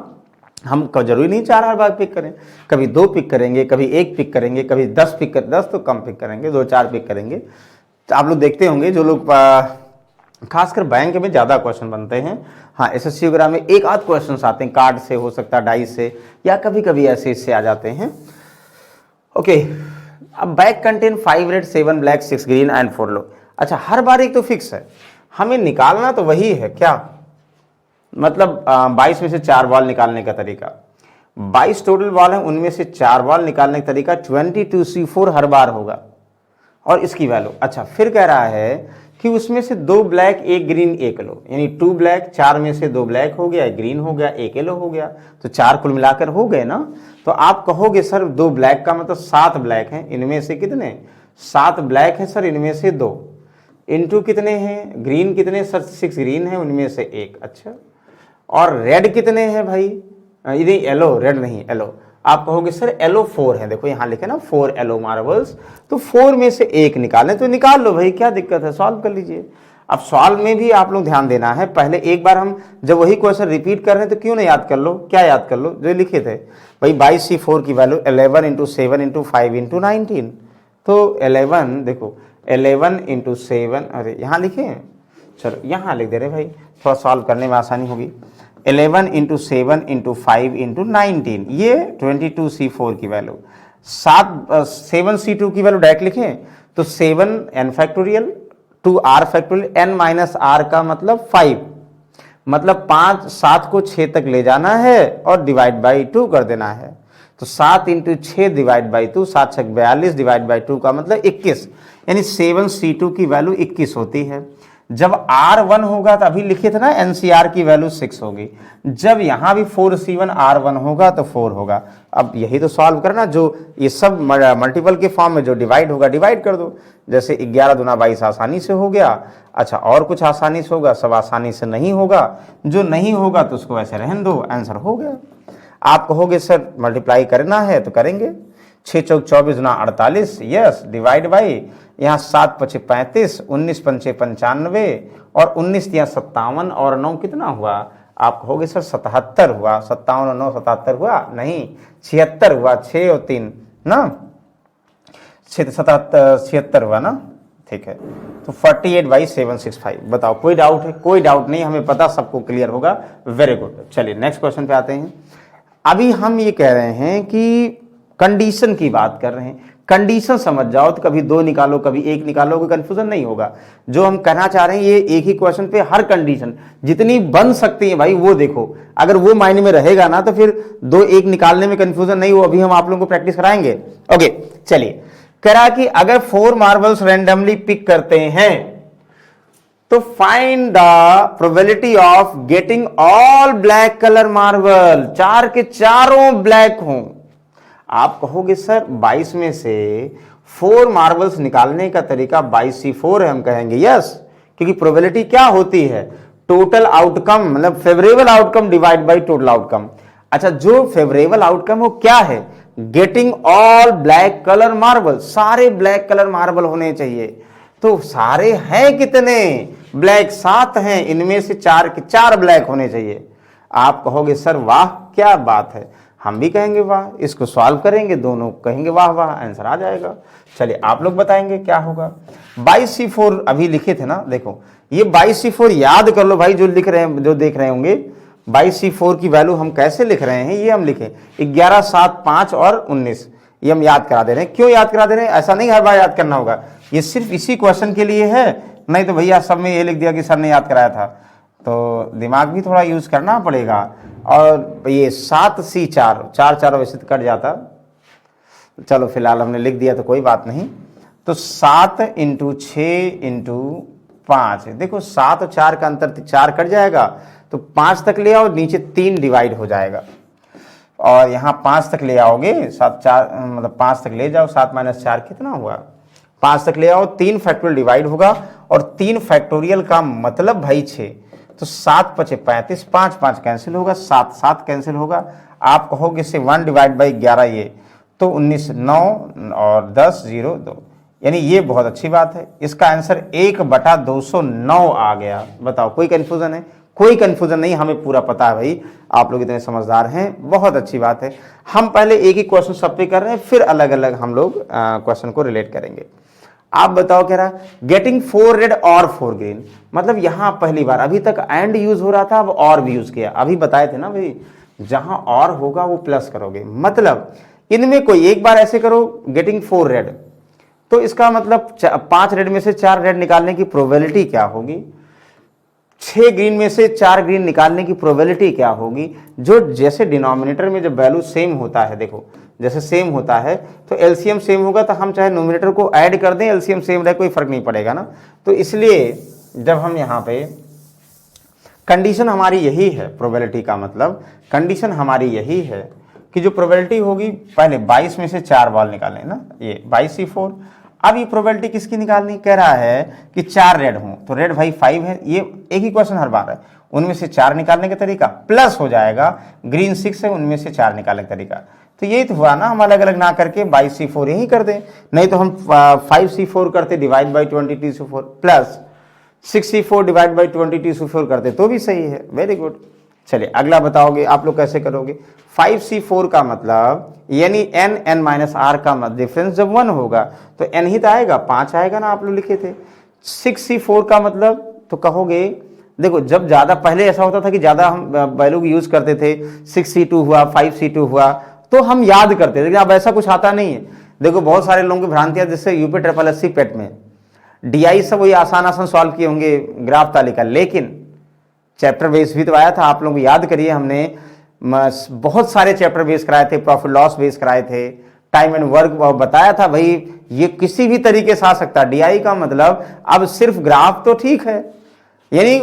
हम जरूरी नहीं 4 हर बार पिक करें, कभी 2 पिक करेंगे, कभी 1 पिक करेंगे, कभी 10 पिक कर 10 तो कम पिक करेंगे, 2-4 पिक करेंगे। तो आप लोग देखते होंगे जो लोग खासकर बैंक में ज़्यादा क्वेश्चन बनते हैं। हाँ, एसएससी वगैरह में एक आध क्वेश्चन आते हैं, कार्ड से हो सकता है, डाइस से, या कभी कभी ऐसे इससे आ जाते हैं। ओके, अब bag contain 5 red 7 black 6 green and 4 लो। अच्छा, हर बार एक तो फिक्स है, हमें निकालना तो वही है क्या, मतलब 22 में से 4 बॉल निकालने का तरीका। 22 टोटल बॉल है, उनमें से 4 बॉल निकालने का तरीका 22C4 हर बार होगा, और इसकी वैल्यू। अच्छा, फिर कह रहा है कि उसमें से 2 ब्लैक 1 ग्रीन 1 येलो, यानी 2 ब्लैक, 4 में से 2 ब्लैक हो गया, 1 ग्रीन हो गया, 1 येलो हो गया, तो 4 कुल मिलाकर हो गए ना। तो आप कहोगे सर 2 ब्लैक का मतलब 7 ब्लैक हैं, इनमें से कितने 7 ब्लैक हैं सर, इनमें से 2 इंटू कितने हैं ग्रीन, कितने सर 6 ग्रीन है, उनमें से 1। अच्छा, और रेड कितने हैं भाई, नहीं येलो, रेड नहीं येलो। आप कहोगे सर येलो 4 है, देखो यहाँ लिखे ना 4 येलो मार्बल्स, तो 4 में से 1 निकालें, तो निकाल लो भाई, क्या दिक्कत है, सॉल्व कर लीजिए। अब सॉल्व में भी आप लोग ध्यान देना है, पहले एक बार हम जब वही क्वेश्चन रिपीट कर रहे हैं तो क्यों नहीं याद कर लो, क्या याद कर लो जो लिखे थे भाई। 22C4 की वैल्यू 11 × 7 × 5 × 19, तो 11 देखो 11 × 7, अरे यहाँ लिखे हैं, चलो यहाँ लिख दे रहे भाई, थोड़ा सॉल्व करने में आसानी होगी। 11 × 7 × 5 × 19, ये 22C4 की वैल्यू। 7C2 की वैल्यू डायरेक्ट लिखें तो 7n factorial 2r factorial n minus r का मतलब 5, मतलब 5 7 को 6 तक ले जाना है और डिवाइड बाई 2 कर देना है। तो 7 × 6 डिवाइड बाई 2, 7 6 42 डिवाइड बाई 2 का मतलब 21, यानी 7C2 की वैल्यू 21 होती है। जब R1 होगा तो अभी लिखे थे ना NCR की वैल्यू 6 होगी, जब यहां भी 4C1 R1 होगा तो 4 होगा। अब यही तो सॉल्व करना, जो ये सब मल्टीपल के फॉर्म में जो डिवाइड होगा डिवाइड कर दो, जैसे 11 दूना 22 आसानी से हो गया। अच्छा, और कुछ आसानी से होगा, सब आसानी से नहीं होगा, जो नहीं होगा तो उसको ऐसे रहने दो, आंसर हो गया। आप कहोगे सर मल्टीप्लाई करना है तो करेंगे, 6 चौक 24 दूना 48, यस, डिवाइड बाई यहाँ 7 5 35, 19 5 95, और 19 यहाँ 57, और 9 कितना हुआ, आप कहोगे सर 77 हुआ, 57 और 9 77 हुआ, नहीं 76 हुआ, 6 और 3 ना 76 हुआ ना, ठीक है। तो 48/765, बताओ कोई डाउट है? कोई डाउट नहीं, हमें पता, सबको क्लियर होगा, वेरी गुड। चलिए नेक्स्ट क्वेश्चन पे आते हैं। अभी हम ये कह रहे हैं कि कंडीशन की बात कर रहे हैं, कंडीशन समझ जाओ तो कभी 2 निकालो कभी 1 निकालो, कोई कंफ्यूजन नहीं होगा। जो हम कहना चाह रहे हैं ये एक ही क्वेश्चन पे हर कंडीशन जितनी बन सकती है भाई वो देखो, अगर वो मायने में रहेगा ना तो फिर 2 1 निकालने में कंफ्यूजन नहीं हो, अभी हम आप लोगों को प्रैक्टिस कराएंगे। ओके, चलिए, कह रहा कि अगर 4 मार्बल्स रैंडमली पिक करते हैं तो find the probability of getting all black colour marble, 4 के चारों ब्लैक हों। आप कहोगे सर 22 में से 4 मार्बल्स निकालने का तरीका 22C4 है, हम कहेंगे यस, क्योंकि प्रोबेबिलिटी क्या होती है, टोटल आउटकम, मतलब favourable outcome divide by total outcome. अच्छा, जो फेवरेबल आउटकम वो क्या है, getting all black colour marble, सारे ब्लैक कलर मार्बल होने चाहिए। तो सारे हैं कितने, ब्लैक 7 हैं, इनमें से 4 के 4 ब्लैक होने चाहिए। आप कहोगे सर वाह क्या बात है, हम भी कहेंगे वाह, इसको सॉल्व करेंगे, दोनों कहेंगे वाह वाह, आंसर आ जाएगा। चलिए आप लोग बताएंगे क्या होगा। 22C4 अभी लिखे थे ना, देखो ये 22C4 याद कर लो भाई, जो लिख रहे हैं, जो देख रहे होंगे 22C4 की वैल्यू हम कैसे लिख रहे हैं, ये हम लिखे 11 7 5 और 19, ये हम याद करा दे रहे हैं। क्यों याद करा दे रहे हैं, ऐसा नहीं हर बार याद करना होगा, ये सिर्फ इसी क्वेश्चन के लिए है, नहीं तो भैया सब में ये लिख दिया कि सर ने याद कराया था, तो दिमाग भी थोड़ा यूज करना पड़ेगा। और ये 7C4 4 4 वैसे तो कट जाता, चलो फिलहाल हमने लिख दिया तो कोई बात नहीं। तो 7 × 6 × 5, देखो 7 और 4 का अंतर 4 कट जाएगा, तो 5 तक ले आओ, नीचे 3 डिवाइड हो जाएगा, और यहाँ 5 तक ले आओगे, 7 4 मतलब 5 तक ले जाओ, 7 - 4 कितना हुआ, 5 तक ले आओ, 3 फैक्टोरियल डिवाइड होगा, और 3 फैक्टोरियल का मतलब भाई 6, तो 7 5 35, 5 5 कैंसिल होगा, 7 7 कैंसिल होगा। आप कहोगे इसे 1 डिवाइड बाई 11, ये तो 19 9 और 10 0 2, यानी ये बहुत अच्छी बात है। इसका आंसर 1/209 आ गया। बताओ कोई कंफ्यूजन है, कोई कंफ्यूजन नहीं, हमें पूरा पता है भाई, आप लोग इतने समझदार हैं, बहुत अच्छी बात है। हम पहले एक ही क्वेश्चन सब पे कर रहे हैं, फिर अलग अलग हम लोग क्वेश्चन को रिलेट करेंगे। आप बताओ, कह रहा गेटिंग 4 रेड और 4 ग्रीन, मतलब यहां पहली बार, अभी तक एंड यूज हो रहा था, अब और भी यूज किया। अभी बताए थे ना भाई, जहां और होगा वो प्लस करोगे, मतलब इनमें कोई एक बार ऐसे करो गेटिंग 4 रेड, तो इसका मतलब 5 रेड में से 4 रेड निकालने की प्रोबेबिलिटी क्या होगी, 6 ग्रीन में से 4 ग्रीन निकालने की प्रोबेबिलिटी क्या होगी। जो जैसे डिनोमिनेटर में जब वैल्यू सेम होता है, देखो जैसे सेम होता है तो एलसीएम सेम होगा, तो हम चाहे नोमिनेटर को ऐड कर दें, एलसीएम सेम रहे, कोई फर्क नहीं पड़ेगा ना। तो इसलिए जब हम यहाँ पे कंडीशन हमारी यही है, प्रोबेबिलिटी का मतलब कंडीशन हमारी यही है कि जो प्रोबेबिलिटी होगी, पहले 22 में से 4 बॉल निकालें ना, ये 22C4। अब ये प्रोबेबिलिटी किसकी निकालनी, कह रहा है कि 4 रेड हों, तो रेड भाई 5 है, ये एक ही क्वेश्चन हर बार है, उनमें से 4 निकालने का तरीका, प्लस हो जाएगा ग्रीन 6 है, उनमें से 4 निकालने का तरीका। तो यही तो हुआ ना, हम अलग अलग ना करके 22C4 यही कर दें, नहीं तो हम 5C4 करते divide by 22C4 plus 6C4 divide by 22C4 करते तो भी सही है। Very good. चलिए अगला बताओगे आप लोग कैसे करोगे। 5C4 का मतलब यानी n माइनस आर का डिफरेंस जब 1 होगा तो n ही तो आएगा, 5 आएगा ना, आप लोग लिखे थे। 6C4 का मतलब तो कहोगे, देखो जब ज्यादा पहले ऐसा होता था कि ज्यादा हम वैल्यू यूज करते थे, 6C2 हुआ, 5C2 हुआ, तो हम याद करते थे, लेकिन अब ऐसा कुछ आता नहीं है। देखो बहुत सारे लोगों की भ्रांतियां, जैसे यूपी ट्रिपल एससी पेट में डीआई सब वही आसान आसान सॉल्व किए होंगे ग्राफ तालिका, लेकिन चैप्टर बेस भी तो आया था, आप लोग याद करिए, हमने बहुत सारे चैप्टर बेस कराए थे, प्रॉफिट लॉस बेस कराए थे, टाइम एंड वर्क बताया था भाई, ये किसी भी तरीके से आ सकता है। डीआई का मतलब अब सिर्फ ग्राफ तो ठीक है, यानी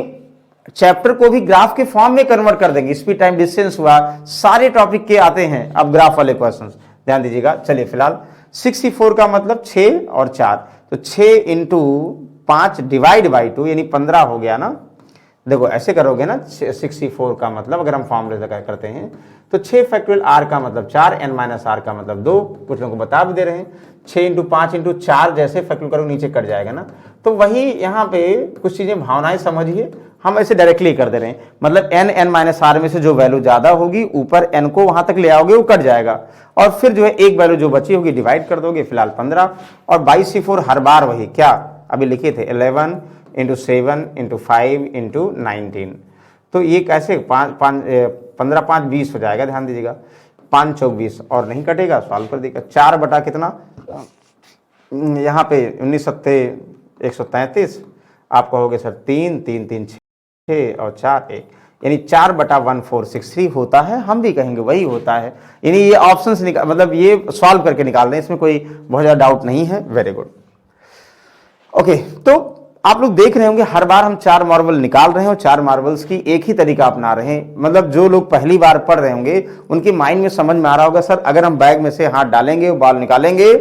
चैप्टर को भी ग्राफ के फॉर्म में कन्वर्ट कर देंगे, स्पीड टाइम डिस्टेंस हुआ, सारे टॉपिक के आते हैं अब ग्राफ वाले क्वेश्चंस, ध्यान दीजिएगा। चलिए फिलहाल 64 का मतलब 6 और 4, तो 6 इंटू 5 डिवाइड बाई 2 यानी 15 हो गया ना। देखो ऐसे करोगे ना, 64 का मतलब अगर हम फॉर्मूले करते हैं तो 6 फैक्टोरियल आर का मतलब 4, n माइनस आर का मतलब 2, कुछ लोगों को बता भी दे रहे हैं। 6 इंटू 5 इंटू 4 जैसे फैक्टोरियल करोगे नीचे कट जाएगा ना, तो वही यहाँ पे कुछ चीजें भावनाएं समझिए, हम ऐसे डायरेक्टली कर दे रहे हैं, मतलब n माइनस आर में से जो वैल्यू ज्यादा होगी ऊपर n को वहां तक ले आओगे, वो कट जाएगा, और फिर जो है एक वैल्यू जो बची होगी डिवाइड कर दोगे, फिलहाल 15। और 22C4 हर बार वही क्या अभी लिखे थे, 11 इंटू 7 इंटू 5 इंटू 19, तो ये कैसे 15 5 20 हो जाएगा, ध्यान दीजिएगा, 5 चौक 20 और नहीं कटेगा, सॉल्व कर देगा। 4 बटा कितना, यहाँ पे 19 सत्ते 133, आप कहोगे सर 3 3 3 6 और 4 1, यानी 4 बटा 1463 होता है, हम भी कहेंगे वही होता है। यानी ये ऑप्शंस निकाल, मतलब ये सॉल्व करके निकाल रहे हैं, इसमें कोई बहुत ज़्यादा डाउट नहीं है। Very good. ओके, तो आप लोग देख रहे होंगे हर बार हम 4 मार्वल निकाल रहे हैं और 4 मार्वल्स की एक ही तरीका अपना रहे हैं, मतलब जो लोग पहली बार पढ़ रहे होंगे उनके माइंड में समझ में आ रहा होगा, सर अगर हम बैग में से हाथ डालेंगे, बॉल निकालेंगे,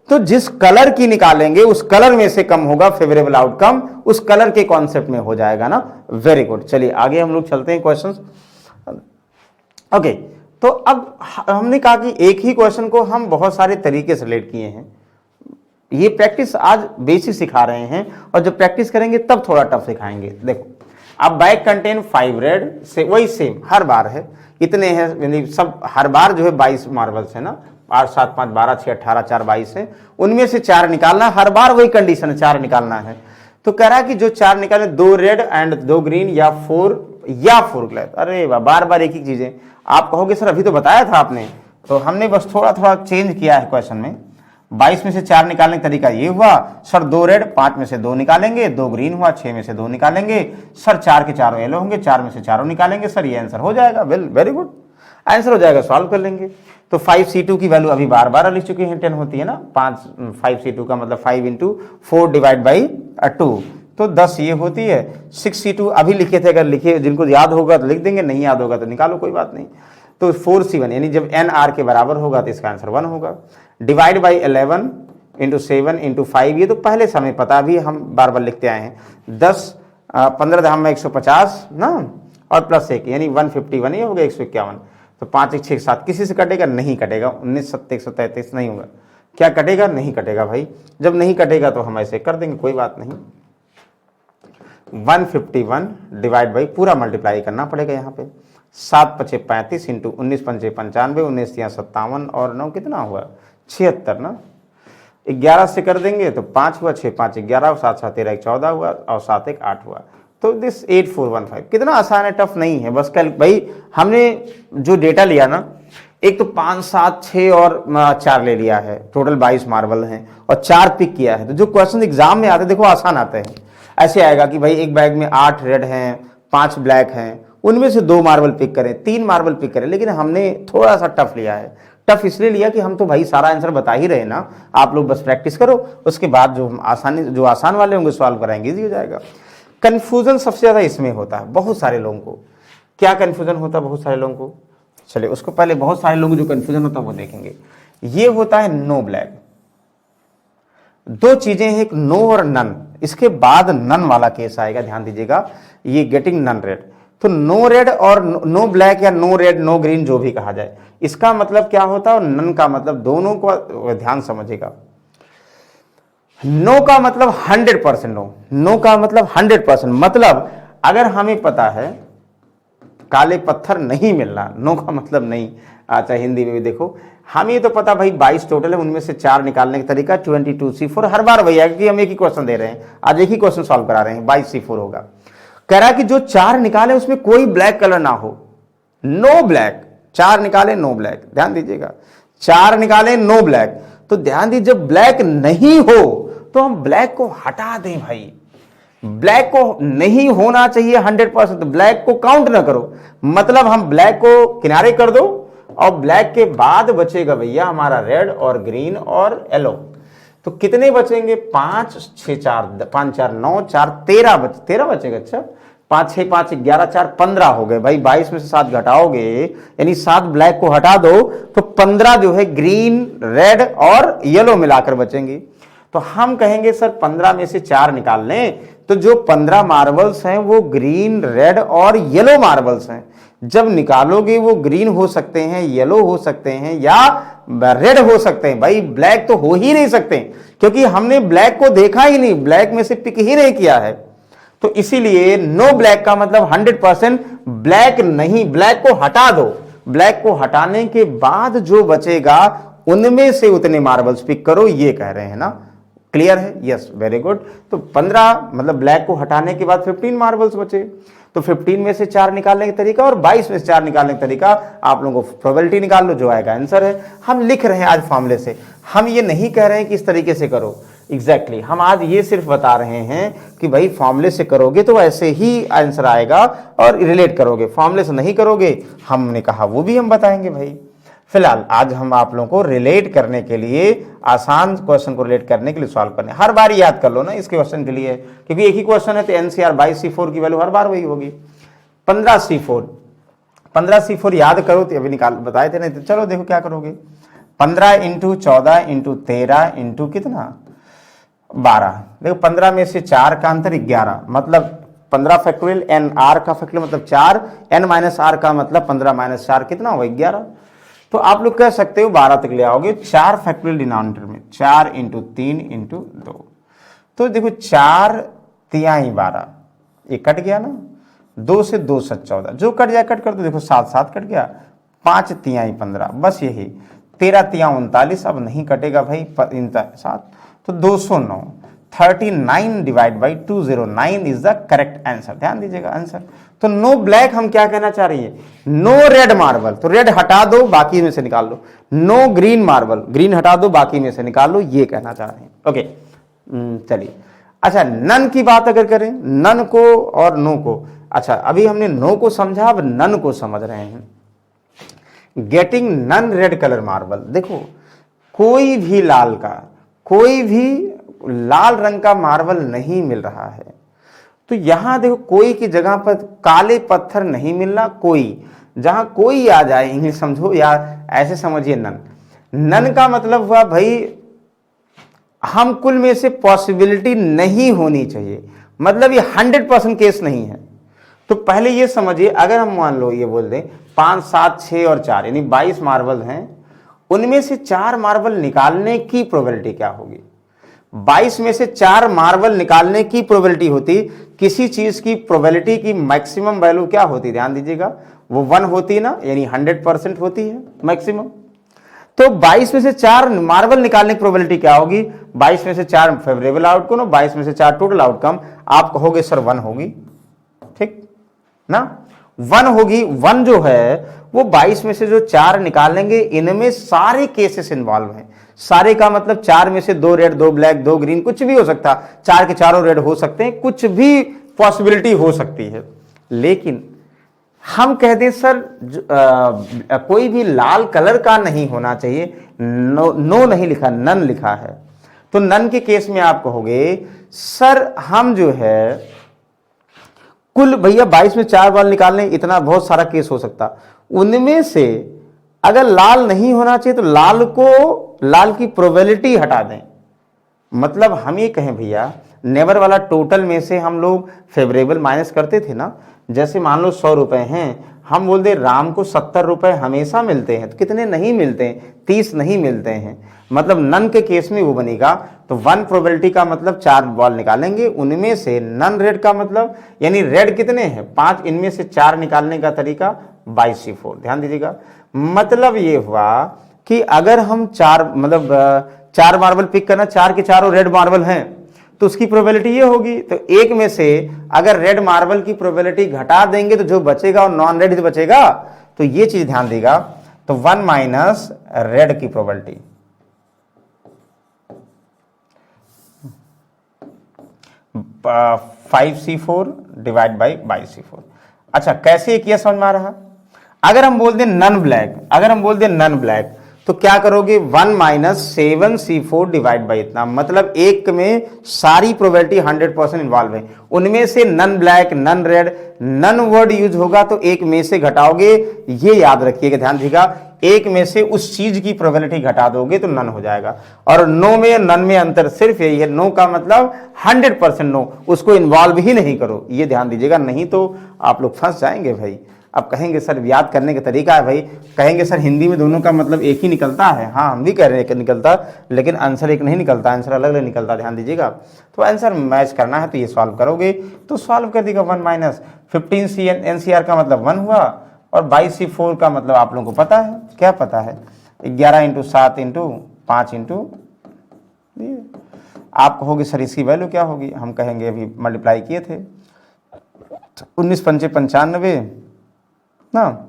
तो जिस कलर की निकालेंगे उस कलर में से कम होगा फेवरेबल आउटकम, उस कलर के कॉन्सेप्ट में हो जाएगा ना। Very good. चलिए आगे हम लोग चलते हैं क्वेश्चंस। ओके, तो अब हमने कहा कि एक ही क्वेश्चन को हम बहुत सारे तरीके से रिलेट किए हैं, ये प्रैक्टिस आज बेसिक सिखा रहे हैं, और जब प्रैक्टिस करेंगे तब थोड़ा टफ सिखाएंगे। देखो अब बैग कंटेन 5 रेड से वही सेम हर बार है, इतने हैं, यानी सब हर बार जो है 22 मार्बल्स है ना, 8 7 5 12 6 18 4 22 है, उनमें से 4 निकालना, हर बार वही कंडीशन है 4 निकालना है। तो कह रहा है कि जो 4 निकाले, 2 रेड एंड 2 ग्रीन या 4 ब्लैक। अरे बार बार एक ही चीजें, आप कहोगे सर अभी तो बताया था आपने, तो हमने बस थोड़ा थोड़ा चेंज किया है क्वेश्चन में। 22 में से 4 निकालने का तरीका ये हुआ, सर 2 रेड 5 में से 2 निकालेंगे, 2 ग्रीन हुआ 6 में से 2 निकालेंगे, सर 4 के 4 येलो होंगे, 4 में से 4 निकालेंगे, सर ये आंसर हो जाएगा। वेरी गुड, आंसर हो जाएगा, सॉल्व कर लेंगे। तो 5C2 की वैल्यू अभी बार बार लिख चुके हैं, 10 होती है ना, 5C2 का मतलब 5 इंटू 4 डिवाइड बाई 2, तो 10 ये होती है। 6C2 अभी लिखे थे, अगर लिखे जिनको याद होगा तो लिख देंगे, नहीं याद होगा तो निकालो, कोई बात नहीं। तो 4C1 यानी जब NR के बराबर होगा तो इसका आंसर 1 होगा। डिवाइड बाई 11 इंटू 7 इंटू 5, ये तो पहले से हमें पता, भी हम बार बार लिखते आए हैं। 10 15 धाम में 150 ना, और प्लस 1 यानी 151, ये हो गया 151। तो 5 1 6 7 किसी से कटेगा, नहीं कटेगा। 19 7 133 नहीं होगा, क्या कटेगा, नहीं कटेगा भाई। जब नहीं कटेगा तो हम ऐसे कर देंगे, कोई बात नहीं। 151 डिवाइड बाई पूरा मल्टीप्लाई करना पड़ेगा यहाँ पे। 7 पचे 35 इंटू 19 पंचे 95, 19 तियां 57 और 9 कितना हुआ 76 ना। 11 से कर देंगे तो 5 हुआ, 6 5 11, 7 7 13 14 हुआ और 7 1 8 हुआ। तो दिस 8415 कितना आसान है, टफ नहीं है। बस कल भाई हमने जो डेटा लिया ना, एक तो 5 7 6 और 4 ले लिया है, टोटल 22 मार्बल हैं और 4 पिक किया है। तो जो क्वेश्चन एग्जाम में आते हैं देखो आसान आते हैं। ऐसे आएगा कि भाई एक बैग में 8 रेड हैं, 5 ब्लैक हैं, उनमें से 2 मार्बल पिक करें, 3 मार्बल पिक करें। लेकिन हमने थोड़ा सा टफ लिया है। टफ इसलिए लिया कि हम तो भाई सारा आंसर बता ही रहे ना, आप लोग बस प्रैक्टिस करो, उसके बाद जो आसान वाले होंगे सॉल्व कराएंगे, इजी हो जाएगा। कंफ्यूजन सबसे ज्यादा इसमें होता है बहुत सारे लोगों को। क्या कंफ्यूजन होता है बहुत सारे लोगों को, चलिए उसको पहले बहुत सारे लोगों को जो कंफ्यूजन होता है वो देखेंगे। ये होता है नो ब्लैक। दो चीजें हैं, एक नो और नन, इसके बाद नन वाला केस आएगा, ध्यान दीजिएगा। ये गेटिंग नन रेड, तो नो रेड और नो ब्लैक या नो रेड नो ग्रीन जो भी कहा जाए, इसका मतलब क्या होता है और नन का मतलब, दोनों को ध्यान समझिएगा। नो का मतलब 100% नो, नो का मतलब 100%, मतलब अगर हमें पता है काले पत्थर नहीं मिल रहा, नो का मतलब नहीं। अच्छा हिंदी में भी देखो, हमें तो पता भाई 22 टोटल है, उनमें से 4 निकालने का तरीका 22C4। हर बार वही है कि हम एक ही क्वेश्चन दे रहे हैं, आज एक ही क्वेश्चन सॉल्व करा रहे हैं, 22C4 होगा। कह रहा कि जो 4 निकाले उसमें कोई ब्लैक कलर ना हो, नो ब्लैक। 4 निकाले नो ब्लैक, ध्यान दीजिएगा, 4 निकाले नो ब्लैक। तो ध्यान दीजिए जब ब्लैक नहीं हो तो हम ब्लैक को हटा दें भाई। ब्लैक को नहीं होना चाहिए 100%, ब्लैक को काउंट ना करो, मतलब हम ब्लैक को किनारे कर दो और ब्लैक के बाद बचेगा भैया हमारा रेड और ग्रीन और येलो। तो कितने बचेंगे, 5 6 4 5 4 9 4 13 बचेगा। अच्छा 5 6 5 11 4 15 हो गए भाई। 22 में से 7 घटाओगे यानी 7 ब्लैक को हटा दो तो 15 जो है ग्रीन रेड और येलो मिलाकर बचेंगे। तो हम कहेंगे सर 15 में से 4 निकाल लें, तो जो 15 मार्बल्स हैं वो ग्रीन रेड और येलो मार्बल्स हैं। जब निकालोगे वो ग्रीन हो सकते हैं, येलो हो सकते हैं या रेड हो सकते हैं, भाई ब्लैक तो हो ही नहीं सकते क्योंकि हमने ब्लैक को देखा ही नहीं, ब्लैक में से पिक ही नहीं किया है। तो इसीलिए नो ब्लैक का मतलब 100% ब्लैक नहीं, ब्लैक को हटा दो। ब्लैक को हटाने के बाद जो बचेगा उनमें से उतने मार्बल्स पिक करो, ये कह रहे हैं ना। क्लियर है, यस वेरी गुड। तो 15 मतलब ब्लैक को हटाने के बाद 15 मार्बल्स बचे। तो 15 में से 4 निकालने का तरीका और 22 में से 4 निकालने का तरीका, आप लोगों को प्रोबेबिलिटी निकाल लो, जो आएगा आंसर है। हम लिख रहे हैं आज फॉर्मूले से, हम ये नहीं कह रहे हैं कि इस तरीके से करो एग्जैक्टली हम आज ये सिर्फ बता रहे हैं कि भाई फॉर्मूले से करोगे तो ऐसे ही आंसर आएगा और रिलेट करोगे, फॉर्मूले से नहीं करोगे हमने कहा वो भी हम बताएंगे भाई। फिलहाल आज हम आप लोगों को रिलेट करने के लिए, आसान क्वेश्चन को रिलेट करने के लिए सॉल्व करने, हर बार याद कर लो ना इस क्वेश्चन के लिए, क्योंकि एक ही क्वेश्चन है तो एनसीआर 22C4 की वैल्यू हर बार वही होगी। 15C4 याद करो तो अभी निकाल बताए थे, नहीं तो चलो देखो क्या करोगे। 15 इंटू 14 इंटू 13 इंटू कितना 12, देखो 15 में से 4 का अंतर 11, मतलब 15 फैक्टोरियल एन आर का फैक्टोरियल मतलब 4, एन माइनस आर का मतलब 15 माइनस 4 कितना होगा 11। तो आप लोग कह सकते हो 12 तक ले आओगे। 4 फैक्टोरियल डिनोमिनेटर में, 4 इंटू 3 इंटू 2, तो देखो 4 तिहाई 12, ये कट गया ना, 2 से 2 7 14, जो कट जाए कट कर दो, देखो 7 7 कट गया, 5 तिहाई 15, बस यही। 13 तिया 39, अब नहीं कटेगा भाई 7, तो 209। 39 divide by 209 is the correct answer. ध्यान दीजिएगा आंसर। तो नो ब्लैक हम क्या कहना चाह रही है, नो रेड मार्बल, तो रेड हटा दो बाकी में से निकाल लो। नो ग्रीन मार्बल, ग्रीन हटा दो बाकी में से निकाल लो, ये कहना चाह रहे हैं। ओके चलिए, अच्छा नन की बात अगर करें, नन को और नो को, अच्छा अभी हमने नो को समझा, अब नन को समझ रहे हैं। Getting none red colour marble, देखो कोई भी लाल का, कोई भी लाल रंग का मार्बल नहीं मिल रहा है, तो यहां देखो कोई की जगह पर काले पत्थर नहीं मिलना, कोई, जहां कोई आ जाए इंग्लिश समझो या ऐसे समझिए नन। नन का मतलब हुआ भाई हम कुल में से पॉसिबिलिटी नहीं होनी चाहिए, मतलब ये 100% केस नहीं है। तो पहले ये समझिए, अगर हम मान लो ये बोल दें 5 7 6 और 4 यानी 22 मार्बल हैं, उनमें से 4 मार्बल निकालने की प्रोबेबिलिटी क्या होगी। 22 में से 4 मार्बल निकालने की प्रोबेबिलिटी होती किसी चीज की प्रोबेबिलिटी की मैक्सिमम वैल्यू क्या होती है, ध्यान दीजिएगा, वो 1 होती है ना, यानी 100% होती है मैक्सिमम। तो 22 में से 4 मार्बल निकालने की प्रोबेबिलिटी क्या होगी, 22 में से 4 फेवरेबल आउटकम और 22 में से 4 टोटल आउटकम। आप कहोगे सर 1 होगी, ठीक ना, 1 होगी। 1 जो है वो 22 में से जो 4 निकालेंगे, इनमें सारे केसेस इन्वॉल्व हैं। सारे का मतलब 4 में से 2 रेड, 2 ब्लैक, 2 ग्रीन, कुछ भी हो सकता, 4 के चारों रेड हो सकते हैं, कुछ भी पॉसिबिलिटी हो सकती है। लेकिन हम कहते हैं सर कोई भी लाल कलर का नहीं होना चाहिए, नो नहीं लिखा, नन लिखा है। तो नन के केस में आप कहोगे सर हम जो है कुल भैया 22 में 4 बाल निकालने, इतना बहुत सारा केस हो सकता, उनमें से अगर लाल नहीं होना चाहिए तो लाल की प्रोबेबिलिटी हटा दें। मतलब हम ये कहें भैया नेबर वाला टोटल में से हम लोग फेवरेबल माइनस करते थे ना, जैसे मान लो 100 रुपए हैं, हम बोल दे राम को 70 रुपए हमेशा मिलते हैं, तो कितने नहीं मिलते हैं, 30 नहीं मिलते हैं, मतलब नन के केस में वो बनेगा। तो 1 प्रोबेबिलिटी का मतलब 4 बॉल निकालेंगे, उनमें से नन रेड का मतलब यानी रेड कितने हैं 5, इनमें से 4 निकालने का तरीका 22C4। ध्यान दीजिएगा, मतलब ये हुआ कि अगर हम 4 मार्बल पिक करना, 4 के चारों रेड मार्बल हैं, तो उसकी प्रोबेबिलिटी ये होगी। तो एक में से अगर रेड मार्बल की प्रोबेबिलिटी घटा देंगे तो जो बचेगा और नॉन रेड बचेगा, तो ये चीज ध्यान देगा। तो 1 माइनस रेड की probability, (5C4) divide by 22C4। अच्छा, कैसे किया समझ में आ रहा। अगर हम बोल दें नन ब्लैक, तो क्या करोगे 1 माइनस 7C4 डिवाइड बाई इतना, मतलब एक में सारी प्रोबेबिलिटी 100% इन्वॉल्व है, उनमें से none black, none red, none word use होगा तो एक में से घटाओगे। ये याद रखिएगा, ध्यान दीजिएगा, एक में से उस चीज की प्रोबेबिलिटी घटा दोगे तो नन हो जाएगा। और नो में नन में अंतर सिर्फ यही है, नो का मतलब 100% नो, उसको इन्वॉल्व ही नहीं करो, ये ध्यान दीजिएगा, नहीं तो आप लोग फंस जाएंगे भाई। अब कहेंगे सर याद करने का तरीका है भाई, कहेंगे सर हिंदी में दोनों का मतलब एक ही निकलता है। हाँ, हम भी कह रहे हैं कि निकलता, लेकिन आंसर एक नहीं निकलता, आंसर अलग अलग निकलता, ध्यान दीजिएगा। तो आंसर मैच करना है तो ये सॉल्व करोगे, तो सॉल्व कर देगा 1 माइनस 15C NCR का मतलब 1 हुआ, और 22C4 का मतलब आप लोगों को पता है, क्या पता है, 11 × 7 × 5 आप कहोगे सर इसकी वैल्यू क्या होगी, हम कहेंगे अभी मल्टीप्लाई किए थे, 19 × 5 = 95 ना,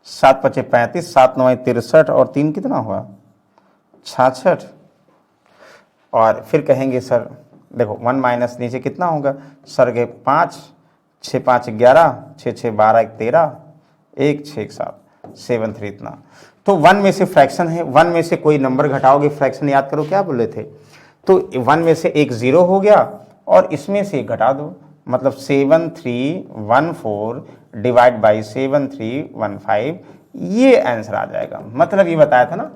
7 × 5 = 35, 7 × 9 = 63 और 3 कितना हुआ 66। और फिर कहेंगे सर देखो 1 माइनस नीचे कितना होगा सर के 5, 6 × 5 = 11, 6 × 6 = 12, 1 13, 1 6 1 7, 7 3 इतना। तो 1 में से फ्रैक्शन है, 1 में से कोई नंबर घटाओगे, फ्रैक्शन याद करो क्या बोले थे, तो 1 में से एक 0 हो गया और इसमें से एक घटा दो, मतलब 7314 डिवाइड बाई 7315, ये आंसर आ जाएगा। मतलब ये बताया था ना,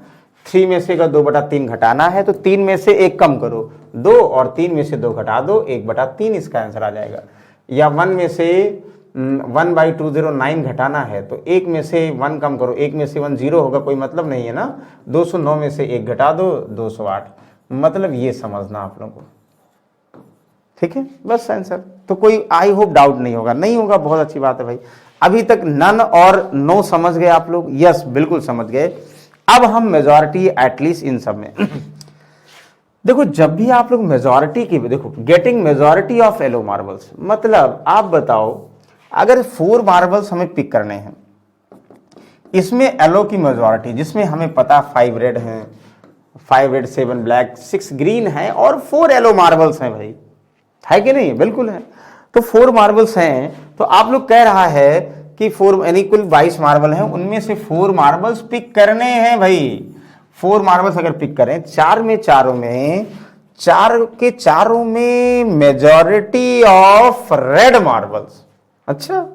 3 में से अगर 2/3 घटाना है तो 3 में से 1 कम करो 2, और 3 में से 2 घटा दो 1/3, इसका आंसर आ जाएगा। या 1 में से 1/209 घटाना है तो 1 में से 1 कम करो, 1 में से 1 0 होगा, कोई मतलब नहीं है ना, 209 में से 1 घटा दो 208, मतलब ये समझना आप लोगों को, ठीक है, बस आंसर। तो कोई आई होप डाउट नहीं होगा, नहीं होगा बहुत अच्छी बात है भाई। अभी तक नन और नो समझ गए आप लोग, यस बिल्कुल समझ गए। अब हम मेजॉरिटी एटलीस्ट इन सब में देखो, जब भी आप लोग मेजॉरिटी की देखो, getting majority of yellow marbles, मतलब आप बताओ अगर 4 मार्बल्स हमें पिक करने हैं, इसमें येलो की मेजॉरिटी, जिसमें हमें पता 5 रेड हैं, 5 रेड 7 ब्लैक 6 ग्रीन है और 4 येलो मार्बल्स हैं भाई, है कि नहीं, बिल्कुल है। तो 4 मार्बल्स हैं, तो आप लोग कह रहा है कि 4 यानी कुल 22 मार्बल हैं, उनमें से 4 मार्बल्स पिक करने हैं भाई। 4 मार्बल्स अगर पिक करें, 4 के चारों में मेजॉरिटी ऑफ रेड मार्बल्स, अच्छा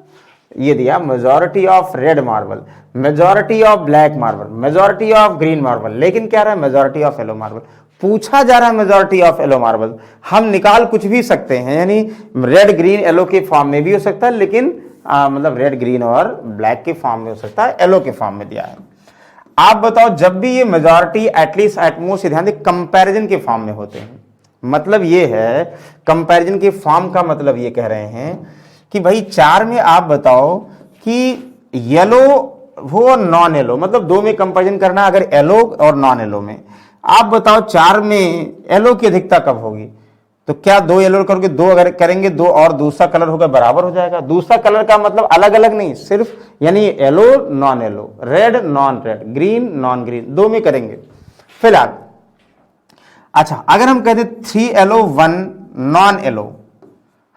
ये दिया majority of red marble, majority of black marble, majority of green marble, लेकिन क्या रहा है मेजॉरिटी ऑफ येलो मार्बल, पूछा जा रहा है मेजॉरिटी ऑफ येलो मार्बल। हम निकाल कुछ भी सकते हैं, यानी रेड ग्रीन येलो के फॉर्म में भी हो सकता है, लेकिन मतलब रेड ग्रीन और ब्लैक के फॉर्म में हो सकता है, येलो के फॉर्म में दिया है। आप बताओ जब भी ये मेजॉरिटी एटलीस्ट एटमोस्ट, ध्यान दें कंपैरिजन के फॉर्म में होते हैं, मतलब ये है, कंपैरिजन के फॉर्म का मतलब ये कह रहे हैं कि भाई 4 में आप बताओ कि येलो हो और नॉन येलो, मतलब 2 में कंपैरिजन करना अगर येलो और नॉन येलो में। आप बताओ 4 में येलो की अधिकता कब होगी? तो क्या 2 येलो करोगे, 2 अगर करेंगे 2 और दूसरा कलर होगा बराबर हो जाएगा। दूसरा कलर का मतलब अलग अलग नहीं, सिर्फ यानी yellow non yellow, red non red, green non green, 2 में करेंगे फिलहाल। अच्छा, अगर हम कहते 3 येलो 1 नॉन येलो,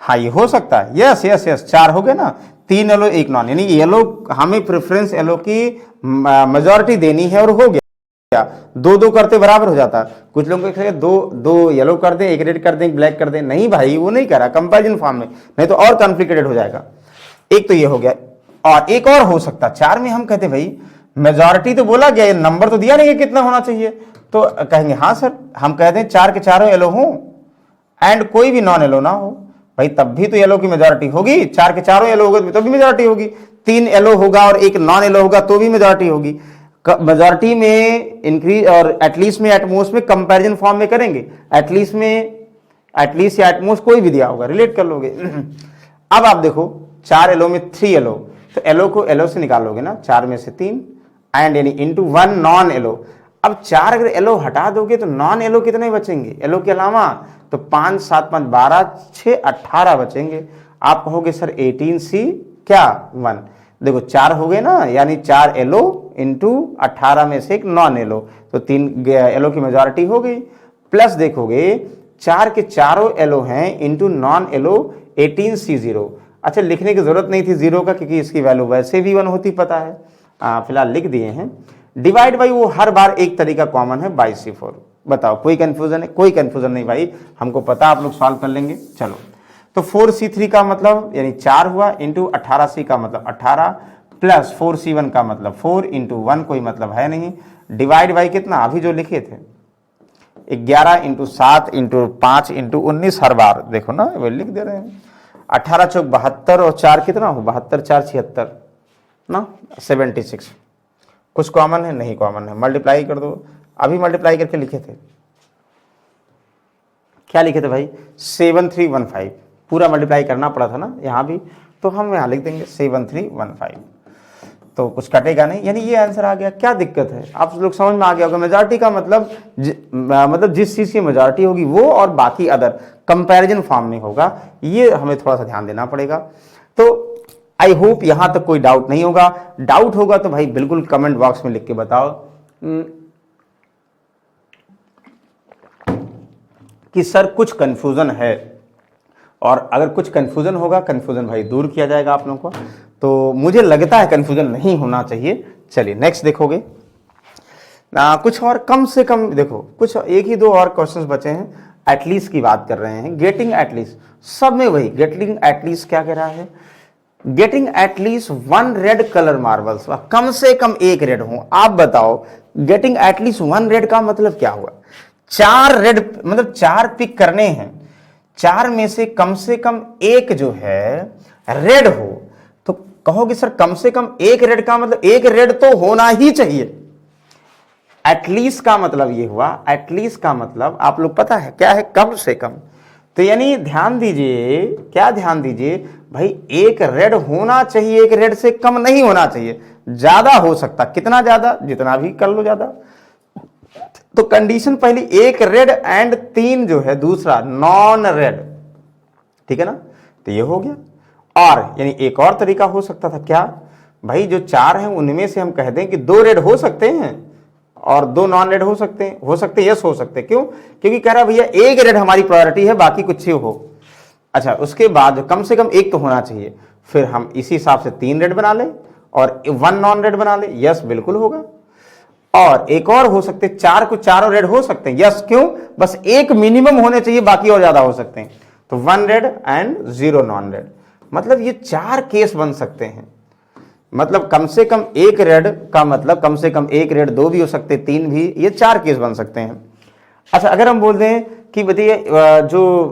हाँ ये हो सकता है, यस यस यस, 4 हो गए ना, 3 येलो 1 नॉन, यानी येलो हमें प्रेफरेंस येलो की मेजॉरिटी देनी है और हो गया। 2-2 करते बराबर हो जाता। कुछ लोगों को दो येलो कर दें, एक रेड कर दें, एक ब्लैक कर दें, नहीं भाई वो नहीं करा कंपैरिजन फॉर्म में, नहीं तो और कॉन्फ्लिक्टेड हो जाएगा। एक तो ये हो गया, और एक और हो सकता 4 में हम कहते भाई मेजॉरिटी तो बोला गया, नंबर तो दिया नहीं है कितना होना चाहिए, तो कहेंगे हाँ सर, हम कहते हैं 4 के चारों येलो हो एंड कोई भी नॉन येलो ना हो, भाई तब भी तो येलो की मेजॉरिटी होगी। 4 के चारों येलो होगा तो भी मेजॉरिटी होगी, 3 येलो होगा और 1 नॉन येलो होगा तो भी मेजॉरिटी होगी। मेजॉरिटी में इंक्रीज और एटलीस्ट में एटमोस्ट में कंपैरिजन फॉर्म में करेंगे, एटलीस्ट में एटलीस्ट या एटमोस्ट कोई भी दिया होगा, रिलेट कर लोगे। अब आप देखो 4 येलो में 3 येलो, तो येलो को येलो से निकालोगे ना, 4 में से 3 एंड यानी इंटू 1 नॉन येलो। अब 4 अगर येलो हटा दोगे तो नॉन येलो कितने बचेंगे येलो के अलावा? तो 5 7 5 12 6 18 बचेंगे। आप कहोगे सर 18C क्या 1, देखो 4 हो गए ना, यानी 4 येलो इंटू 18 में से 1 नॉन येलो, तो 3 येलो की मेजॉरिटी हो गई। प्लस देखोगे 4 के चारों येलो हैं इंटू नॉन येलो 18C0। अच्छा, लिखने की जरूरत नहीं थी 0 का, क्योंकि इसकी वैल्यू वैसे भी 1 होती पता है, फिलहाल लिख दिए हैं। डिवाइड बाई वो हर बार एक तरीका कॉमन है, बाई C4। बताओ कोई कंफ्यूजन है? कोई कंफ्यूजन नहीं भाई, हमको पता आप लोग सॉल्व कर लेंगे। चलो, तो 4C3 का मतलब यानी 4 हुआ, इंटू 18C का मतलब 18, प्लस 4C1 का मतलब 4 इंटू 1 कोई मतलब है नहीं, डिवाइड बाई कितना अभी जो लिखे थे 11 इंटू 7 इंटू 5 इंटू 19, हर बार देखो ना वो लिख दे रहे हैं। 18 चौक 72 और 4 कितना हो, 72 4 76 ना, 76। कुछ कॉमन है? नहीं कॉमन है, मल्टीप्लाई कर दो। अभी मल्टीप्लाई करके लिखे थे, क्या लिखे थे भाई? 7315, पूरा मल्टीप्लाई करना पड़ा था ना यहाँ भी, तो हम यहाँ लिख देंगे 7315, तो कुछ कटेगा नहीं, यानी ये आंसर आ गया। क्या दिक्कत है? आप लोग समझ में आ गया होगा। मेजॉरिटी का मतलब मतलब जिस चीज़ की मेजॉरिटी होगी वो, और बाकी अदर कंपैरिजन फॉर्म में होगा, ये हमें थोड़ा सा ध्यान देना पड़ेगा। तो आई होप यहां तक कोई डाउट नहीं होगा। डाउट होगा तो भाई बिल्कुल कमेंट बॉक्स में लिख के बताओ कि सर कुछ कंफ्यूजन है, और अगर कुछ कंफ्यूजन होगा, कंफ्यूजन भाई दूर किया जाएगा आप लोगों को। तो मुझे लगता है कंफ्यूजन नहीं होना चाहिए। चलिए नेक्स्ट देखोगे, कुछ और कम से कम देखो, कुछ 1 ही 2 और क्वेश्चंस बचे हैं। एटलीस्ट की बात कर रहे हैं, गेटिंग एटलीस्ट, सब में वही गेटिंग एटलीस्ट क्या कह रहा है? Getting at least 1 red colour marbles, कम से कम 1 रेड हो। आप बताओ गेटिंग एटलीस्ट 1 रेड का मतलब क्या हुआ? 4 रेड मतलब 4 पिक करने हैं, 4 में से कम 1 जो है रेड हो, तो कहोगे सर कम से कम 1 रेड का मतलब 1 रेड तो होना ही चाहिए। एटलीस्ट का मतलब ये हुआ, एटलीस्ट का मतलब आप लोग पता है क्या है? कम से कम। तो यानी ध्यान दीजिए, क्या ध्यान दीजिए भाई, 1 रेड होना चाहिए, 1 रेड से कम नहीं होना चाहिए। ज्यादा हो सकता, कितना ज्यादा? जितना भी कर लो ज्यादा। तो कंडीशन पहली 1 रेड एंड 3 जो है दूसरा नॉन रेड, ठीक है ना, तो ये हो गया। और यानी एक और तरीका हो सकता था, क्या भाई? जो 4 हैं उनमें से हम कह दें कि 2 रेड हो सकते हैं और 2 नॉन रेड हो सकते हैं, यस हो सकते हैं। क्यों? क्योंकि कह रहा भैया 1 रेड हमारी प्रायोरिटी है, बाकी कुछ ही हो। अच्छा, उसके बाद कम से कम 1 तो होना चाहिए, फिर हम इसी हिसाब से 3 रेड बना ले और 1 नॉन रेड बना ले, यस बिल्कुल होगा। और एक और हो सकते, 4 को चारों रेड हो सकते हैं, यस। क्यों? बस 1 मिनिमम होने चाहिए, बाकी और ज्यादा हो सकते हैं। तो 1 रेड एंड 0 नॉन रेड, मतलब ये 4 केस बन सकते हैं। मतलब कम से कम 1 रेड का मतलब कम से कम 1 रेड, 2 भी हो सकते, 3 भी, ये 4 केस बन सकते हैं। अच्छा, अगर हम बोल दें कि बताइए जो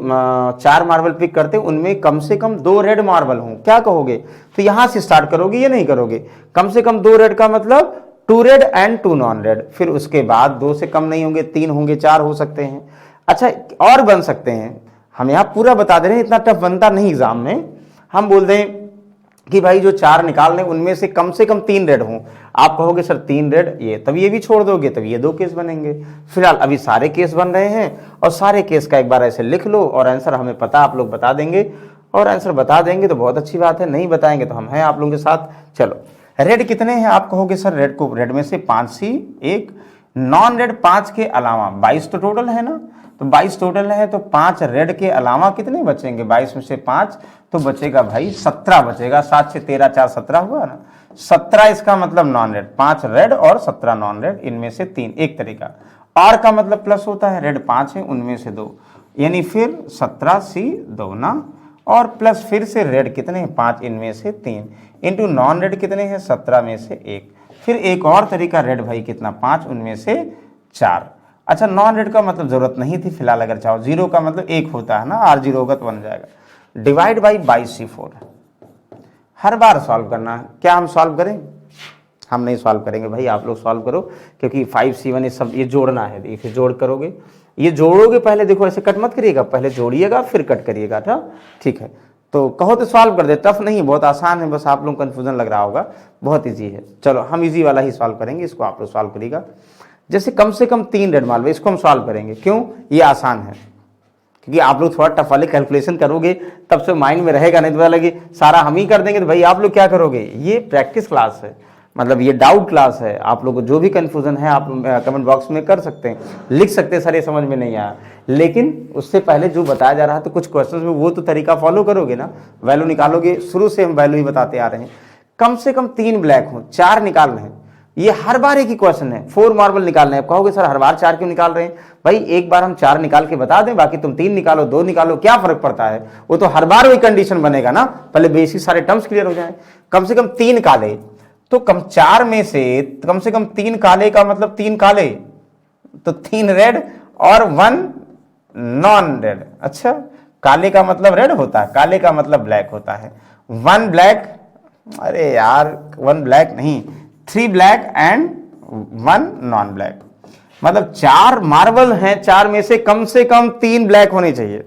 4 मार्बल पिक करते हैं उनमें कम से कम 2 रेड मार्बल हों, क्या कहोगे? तो यहां से स्टार्ट करोगे, ये नहीं करोगे। कम से कम 2 रेड का मतलब 2 रेड एंड 2 नॉन रेड, फिर उसके बाद 2 से कम नहीं होंगे, 3 होंगे, 4 हो सकते हैं। अच्छा और बन सकते हैं, हम यहाँ पूरा बता दे रहे हैं, इतना टफ बनता नहीं एग्जाम में। हम बोल दें कि भाई जो 4 निकाल लें उनमें से कम 3 रेड हों। आप कहोगे सर 3 रेड, ये तब ये भी छोड़ दोगे, तब ये 2 केस बनेंगे। फिलहाल अभी सारे केस बन रहे हैं और सारे केस का एक बार ऐसे लिख लो और आंसर हमें पता आप लोग बता देंगे, और आंसर बता देंगे तो बहुत अच्छी बात है, नहीं बताएंगे तो हम हैं आप लोगों के साथ। चलो रेड कितने हैं, आप कहोगे सर रेड को, रेड में से 5 सी 1, नॉन रेड 5 के अलावा 22 तो टोटल है ना, तो 22 टोटल है, तो 5 रेड के अलावा कितने बचेंगे, 22 में से 5 तो बचेगा भाई 17 बचेगा। 7 से 13 4 17 हुआ ना, 17 इसका मतलब नॉन रेड, 5 रेड और 17 नॉन रेड, इनमें से 3 एक तरीका। और का मतलब प्लस होता है, रेड 5 है उनमें से 2, यानी फिर 17 सी 2 ना, और प्लस फिर से रेड कितने हैं 5 इनमें से 3, इंटू नॉन रेड कितने हैं 17 में से 1, फिर एक और तरीका रेड भाई कितना 5 उनमें से 4। अच्छा नॉन रेड का मतलब जरूरत नहीं थी फिलहाल, अगर चाहो, 0 का मतलब 1 होता है ना, R 0 होगा तो बन जाएगा। Divide by 22C4, her bar solve करना है। क्या हम सॉल्व करें, हम नहीं सॉल्व करेंगे भाई, आप लोग सॉल्व करो, क्योंकि 5C1 ये सब ये जोड़ना है, देखिए जोड़ करोगे, ये जोड़ोगे पहले, देखो ऐसे कट मत करिएगा, पहले जोड़िएगा फिर कट करिएगा, ठीक है। तो कहो तो सॉल्व कर दे, टफ नहीं, बहुत आसान है, बस आप लोग कंफ्यूजन लग रहा होगा, बहुत इजी है। चलो हम इजी वाला ही सॉल्व करेंगे, इसको आप लोग सॉल्व करिएगा। जैसे कम से कम 3 रेड मान लो, इसको हम सॉल्व करेंगे, क्यों, ये आसान है, क्योंकि आप लोग थोड़ा टफ वाले कैलकुलेशन करोगे तब से माइंड में रहेगा, नहीं तो पता लगे सारा हम ही कर देंगे तो भाई आप लोग क्या करोगे। ये प्रैक्टिस क्लास है, मतलब ये डाउट क्लास है, आप लोग को जो भी कंफ्यूजन है आप कमेंट बॉक्स में कर सकते हैं, लिख सकते हैं, सर ये समझ में नहीं आया, लेकिन उससे पहले जो बताया जा रहा है तो कुछ क्वेश्चंस में वो तो तरीका फॉलो करोगे ना, वैल्यू निकालोगे, शुरू से हम वैल्यू ही बताते आ रहे हैं। कम से कम 3 ब्लैक हो, 4 निकालने हैं, ये हर बार एक ही क्वेश्चन है, 4 मार्बल निकालने हैं। कहोगे सर हर बार 4 क्यों निकाल रहे हैं, भाई एक बार हम 4 निकाल के बता दें, बाकी तुम 3 निकालो 2 निकालो, क्या फर्क पड़ता है, वो तो हर बार वही कंडीशन बनेगा ना, पहले बेसिक सारे टर्म्स क्लियर हो जाए। कम से कम 3 काले, तो कम 4 में से कम से कम 3 काले का मतलब 3 काले, तो 3 रेड और 1 नॉन रेड। अच्छा काले का मतलब रेड होता है, काले का मतलब ब्लैक होता है, 1 ब्लैक, अरे यार 1 ब्लैक नहीं, 3 ब्लैक एंड 1 नॉन ब्लैक, मतलब 4 मार्बल हैं, 4 में से कम 3 ब्लैक होने चाहिए,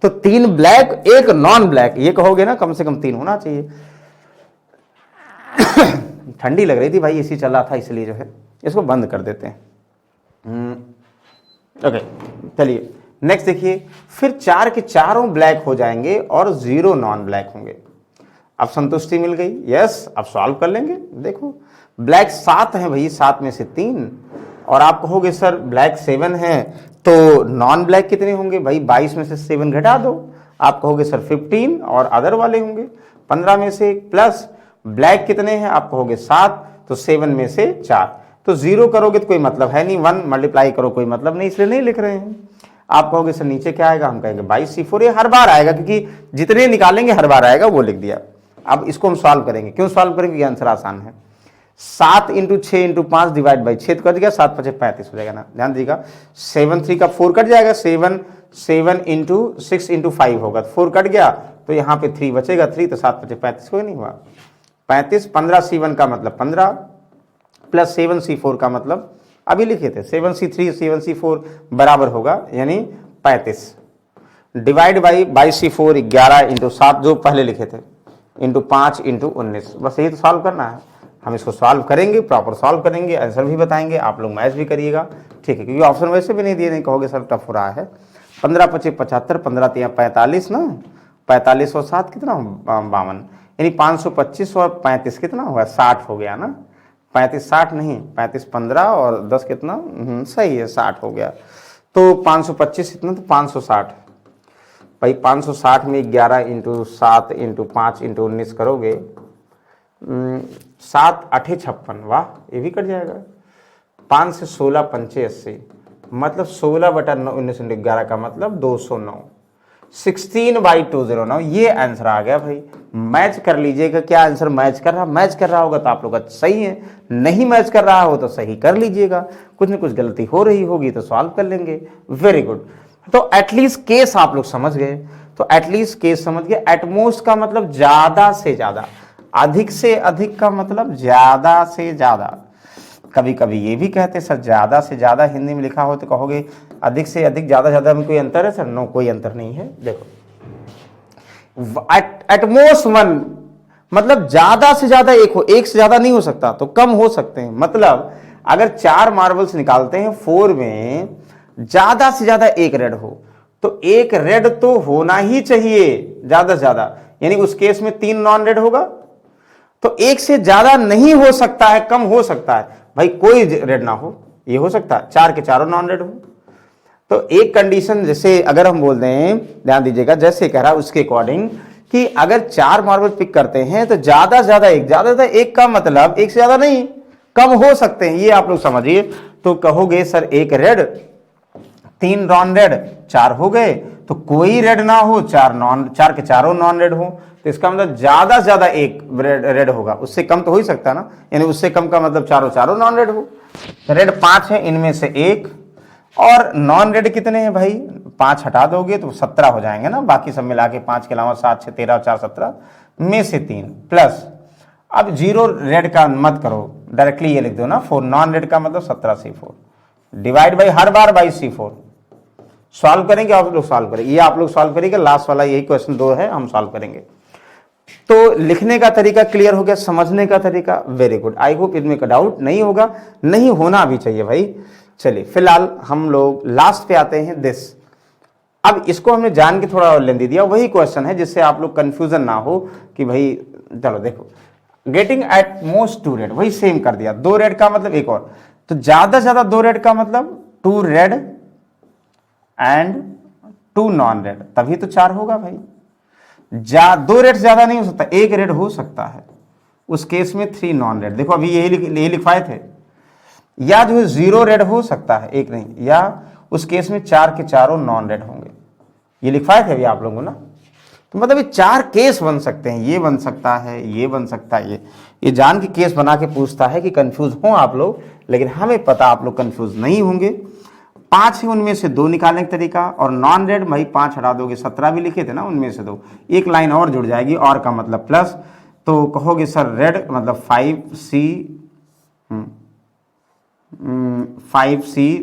तो 3 ब्लैक 1 नॉन ब्लैक, ये कहोगे ना कम से कम 3 होना चाहिए। ठंडी लग रही थी भाई, एसी चल रहा था इसलिए जो है, इसको बंद कर देते हैं। ओके चलिए नेक्स्ट देखिए, फिर 4 के चारों ब्लैक हो जाएंगे और 0 नॉन ब्लैक होंगे। अब संतुष्टि मिल गई, यस अब सॉल्व कर लेंगे। देखो ब्लैक 7 है भाई, 7 में से 3, और आप कहोगे सर ब्लैक 7 है तो नॉन ब्लैक कितने होंगे, भाई 22 में से 7 घटा दो, आप कहोगे सर 15, और अदर वाले होंगे 15 में से, प्लस ब्लैक कितने हैं, आप कहोगे 7, तो 7 में से 4, तो 0 करोगे तो कोई मतलब है नहीं, 1 मल्टीप्लाई करो कोई मतलब नहीं, इसलिए नहीं लिख रहे हैं। आप कहोगे सर नीचे क्या आएगा, हम कहेंगे 22C4, ये हर बार आएगा, क्योंकि जितने निकालेंगे हर बार आएगा, वो लिख दिया। अब इसको हम सॉल्व करेंगे, क्यों सॉल्व करेंगे, आंसर आसान है, 7 × 6 × 5 डिवाइड बाई 6 कट गया, 7 5 35 हो जाएगा ना, ध्यान दीजिएगा, 7 3 का 4 कट जाएगा, 7 7 × 6 × 5 होगा, 4 कट गया, तो यहाँ पे 3 बचेगा, 3 तो 7 5 35 कोई नहीं हुआ, 35, 15C1 का मतलब 15, प्लस 7C4 का मतलब अभी लिखे थे 7C3 7C4 बराबर होगा, यानी 35, डिवाइड बाई 22C4 11 × 7 जो पहले लिखे थे, इंटू 5 × 19, बस यही तो सॉल्व करना है। हम इसको सॉल्व करेंगे, प्रॉपर सॉल्व करेंगे, आंसर भी बताएंगे, आप लोग मैच भी करिएगा, ठीक है, क्योंकि ऑप्शन वैसे भी नहीं दिए, नहीं कहोगे सर टफ हो रहा है। 15 25 75, 15 3 45 ना, 45 और 7 कितना 52, यानी 525 और 35 कितना हुआ, 60 हो गया ना, 35 60 नहीं, 35 15 और 10 कितना, सही है 60 हो गया, तो 525 इतना, तो 560 भाई, 560 में 11 × 7 × 5 × 19 करोगे, 7 8 56, वाह ये भी कट जाएगा, 5 से 16 पंचे 80, मतलब 16/19 × 11 का मतलब 209, 16/209, ये आंसर आ गया भाई। मैच कर लीजिएगा, क्या आंसर मैच कर रहा होगा तो आप लोग सही है, नहीं मैच कर रहा हो तो सही कर लीजिएगा, कुछ न कुछ गलती हो रही होगी तो सॉल्व कर लेंगे, वेरी गुड। तो एटलीस्ट केस आप लोग समझ गए, तो एटलीस्ट केस समझ गए, एटमोस्ट का मतलब ज्यादा से ज्यादा, अधिक से अधिक का मतलब ज्यादा से ज्यादा, कभी कभी ये भी कहते हैं सर ज़्यादा से ज़्यादा हिंदी में लिखा हो तो कहोगे अधिक से अधिक, ज़्यादा ज़्यादा में कोई अंतर है सर? नो, कोई अंतर नहीं है। देखो एट मोस्ट वन, मतलब ज़्यादा से ज़्यादा एक हो, एक से ज़्यादा नहीं हो सकता, तो कम हो सकते हैं। मतलब अगर 4 मार्बल्स निकालते हैं 4 में, ज़्यादा से ज़्यादा एक रेड हो, तो एक रेड तो होना ही चाहिए ज़्यादा से ज़्यादा, यानी उस केस में 3 नॉन रेड होगा। तो एक से ज़्यादा नहीं हो सकता है, कम हो सकता है भाई, कोई रेड ना हो, ये हो सकता है 4 के चारों नॉन रेड हो। तो एक कंडीशन, जैसे अगर हम बोल दें, ध्यान दीजिएगा, जैसे कह रहा है उसके अकॉर्डिंग कि अगर 4 मार्बल पिक करते हैं तो ज्यादा से ज्यादा एक, ज्यादा से ज्यादा एक का मतलब एक से ज्यादा नहीं, कम हो सकते हैं, ये आप लोग समझिए। तो कहोगे सर एक रेड 3 नॉन रेड 4 हो गए, तो कोई रेड ना हो, 4 के चारों नॉन रेड हो, तो इसका मतलब ज्यादा से ज्यादा एक रेड होगा, उससे कम तो हो ही सकता है ना, यानी उससे कम का मतलब चारों नॉन रेड हो। रेड 5 है, इनमें से एक, और नॉन रेड कितने हैं भाई? 5 हटा दोगे तो 17 हो जाएंगे ना, बाकी सब मिला के 5 के अलावा 7 6 13 4 17 में से 3 प्लस, अब 0 रेड का मत करो, डायरेक्टली ये लिख दो ना, 4 नॉन रेड का मतलब 17C4 divide by her bar by C4। Solve करेंगे आप लोग, सॉल्व करेंगे, ये आप लोग सॉल्व करेंगे, लास्ट वाला यही क्वेश्चन 2 है, हम सॉल्व करेंगे। तो लिखने का तरीका क्लियर हो गया, समझने का तरीका वेरी गुड। आई होप इनमें का डाउट नहीं होगा, नहीं होना भी चाहिए भाई। चलिए फिलहाल हम लोग लास्ट पे आते हैं, दिस। अब इसको हमने जान के थोड़ा और लेंदी दिया, वही क्वेश्चन है जिससे आप लोग कंफ्यूजन ना हो कि भाई, चलो देखो, गेटिंग एट मोस्ट 2 रेड, वही सेम कर दिया, 2 रेड का मतलब एक और, तो ज्यादा से ज्यादा 2 रेड का मतलब 2 रेड एंड 2 नॉन रेड, तभी तो 4 होगा भाई। 2 रेड ज्यादा नहीं हो सकता, एक रेड हो सकता है, उस केस में 3 नॉन रेड। देखो अभी यही लिखवाए थे, या जो है 0 रेड हो सकता है, एक नहीं, या उस केस में 4 के चारों नॉन रेड होंगे, ये लिखवाए थे अभी आप लोगों को ना। तो मतलब ये 4 केस बन सकते हैं, ये बन सकता है, ये बन सकता है, ये जान के केस बना के पूछता है कि कंफ्यूज हो आप लोग, लेकिन हमें पता आप लोग कंफ्यूज नहीं होंगे। 5 है, उनमें से 2 निकालने का तरीका, और नॉन रेड भाई 5 हटा दोगे, 17 भी लिखे थे ना, उनमें से 2, एक लाइन और जुड़ जाएगी, और का मतलब प्लस, तो कहोगे सर रेड मतलब 5C,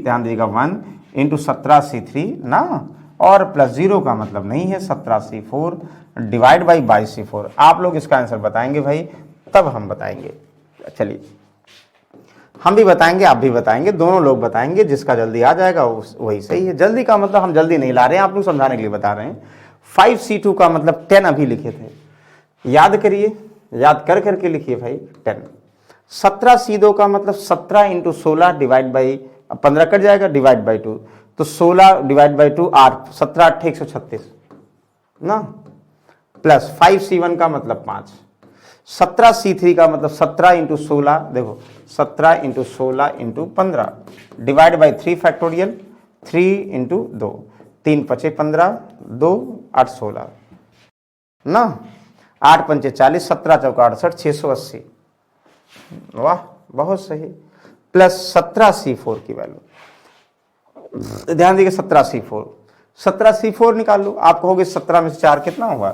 ध्यान दीजिएगा 1 इंटू 17C3 ना, और प्लस 0 का मतलब नहीं है 17C4 डिवाइड बाई 22C4। आप लोग इसका आंसर बताएंगे भाई, तब हम बताएंगे। चलिए हम भी बताएंगे, आप भी बताएंगे, दोनों लोग बताएंगे, जिसका जल्दी आ जाएगा वही सही है। जल्दी का मतलब हम जल्दी नहीं ला रहे हैं, आप लोग समझाने के लिए बता रहे हैं। 5C2 का मतलब 10 अभी लिखे थे, याद करिए, याद कर करके लिखिए भाई 10। 17C2 का मतलब 17 इंटू 16 डिवाइड बाई 15 कट जाएगा, डिवाइड बाई 2, तो 16 डिवाइड बाई 2 8, 17 8 136 ना, प्लस 5C1 का मतलब 5, 17C3 का मतलब 17 इंटू 16, देखो 17 into 16 into 15 divide by 3 factorial, 3 into 2, 3 पचे 15, 2 8 16 ना, 8 पंचे 40, 17 चौका 68, 680, वाह बहुत सही, प्लस 17C4 की वैल्यू, ध्यान दीजिए 17C4 निकाल लो। आप कहोगे 17 में से 4 कितना हुआ?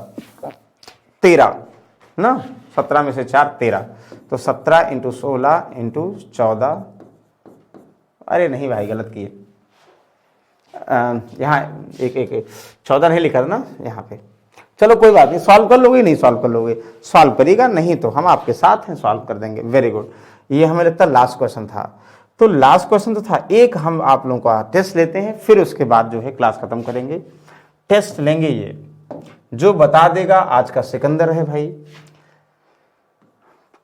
13 ना, 17 में से 4 13, तो 17 इंटू 16 इंटू 14, अरे नहीं भाई गलत किए, यहाँ एक 14 नहीं लिखा था ना यहाँ पे, चलो कोई बात नहीं, सॉल्व कर लोगे, नहीं सॉल्व कर लोगे, सॉल्व करिएगा, नहीं तो हम आपके साथ हैं, सॉल्व कर देंगे। वेरी गुड, ये हमें लगता है लास्ट क्वेश्चन था। तो लास्ट क्वेश्चन तो था, एक हम आप लोगों का टेस्ट लेते हैं, फिर उसके बाद जो है क्लास खत्म करेंगे। टेस्ट लेंगे, ये जो बता देगा आज का सिकंदर है भाई।